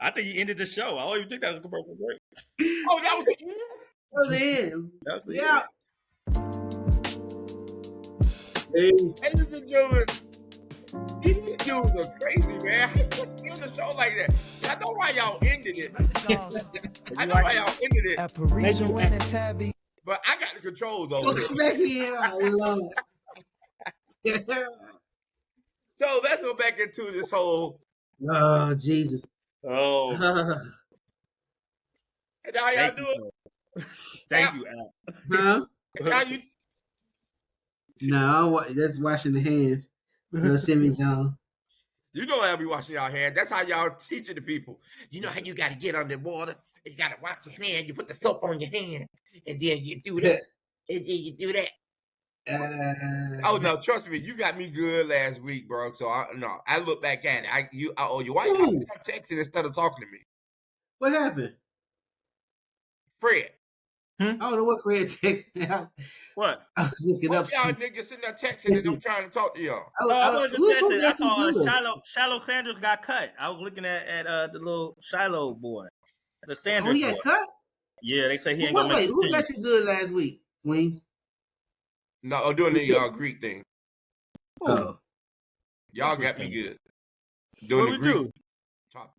Speaker 5: I think he ended the show. I don't even think that was a commercial break.
Speaker 3: Oh, that was the end?
Speaker 4: That was the end.
Speaker 5: That was the
Speaker 4: Yeah.
Speaker 5: end.
Speaker 3: Ladies and gentlemen, These dudes are crazy, man. How you just end the show like that? I know why y'all ended it. I know why y'all ended it.
Speaker 2: Aparicio and Antavius.
Speaker 3: But I got the controls over
Speaker 4: Come
Speaker 3: it.
Speaker 4: back here. Oh, Lord.
Speaker 3: So let's go back into this whole.
Speaker 4: Oh, Jesus.
Speaker 5: Oh,
Speaker 3: And how y'all
Speaker 5: thank
Speaker 3: do
Speaker 5: you.
Speaker 3: it?
Speaker 5: Thank you, Al.
Speaker 4: Huh?
Speaker 3: And how you?
Speaker 4: No, that's washing the hands. No, Simmons, John.
Speaker 3: You know I'll be washing y'all hands. That's how y'all teaching the people. You know how you got to get under water? You got to wash your hand. You put the soap on your hand, and then you do that. And then you do that. Oh no, trust me, you got me good last week, bro. So I look back at it. I owe you. Why you
Speaker 4: Ooh.
Speaker 3: texting instead of talking to me?
Speaker 4: What happened?
Speaker 3: Fred.
Speaker 4: I don't know what Fred texted.
Speaker 5: What?
Speaker 4: I was looking up.
Speaker 3: Y'all niggas sitting there texting and I'm trying to talk to y'all.
Speaker 5: I was
Speaker 4: who's
Speaker 5: just texting. I
Speaker 4: supposed to
Speaker 5: thought Shiloh Sanders got cut. I was looking at the little Shiloh boy, the Sanders.
Speaker 4: Oh, he
Speaker 5: boy.
Speaker 4: got cut?
Speaker 5: Yeah, they say he ain't gonna
Speaker 4: Wait,
Speaker 5: make
Speaker 4: who
Speaker 5: the
Speaker 4: got
Speaker 5: team.
Speaker 4: you good last week, Wings?
Speaker 3: No, doing the Greek thing.
Speaker 4: Oh.
Speaker 3: Y'all
Speaker 5: Greek
Speaker 3: got me
Speaker 5: thing.
Speaker 3: good.
Speaker 5: What
Speaker 3: Doing
Speaker 5: we
Speaker 3: the Greek
Speaker 5: do?
Speaker 3: top.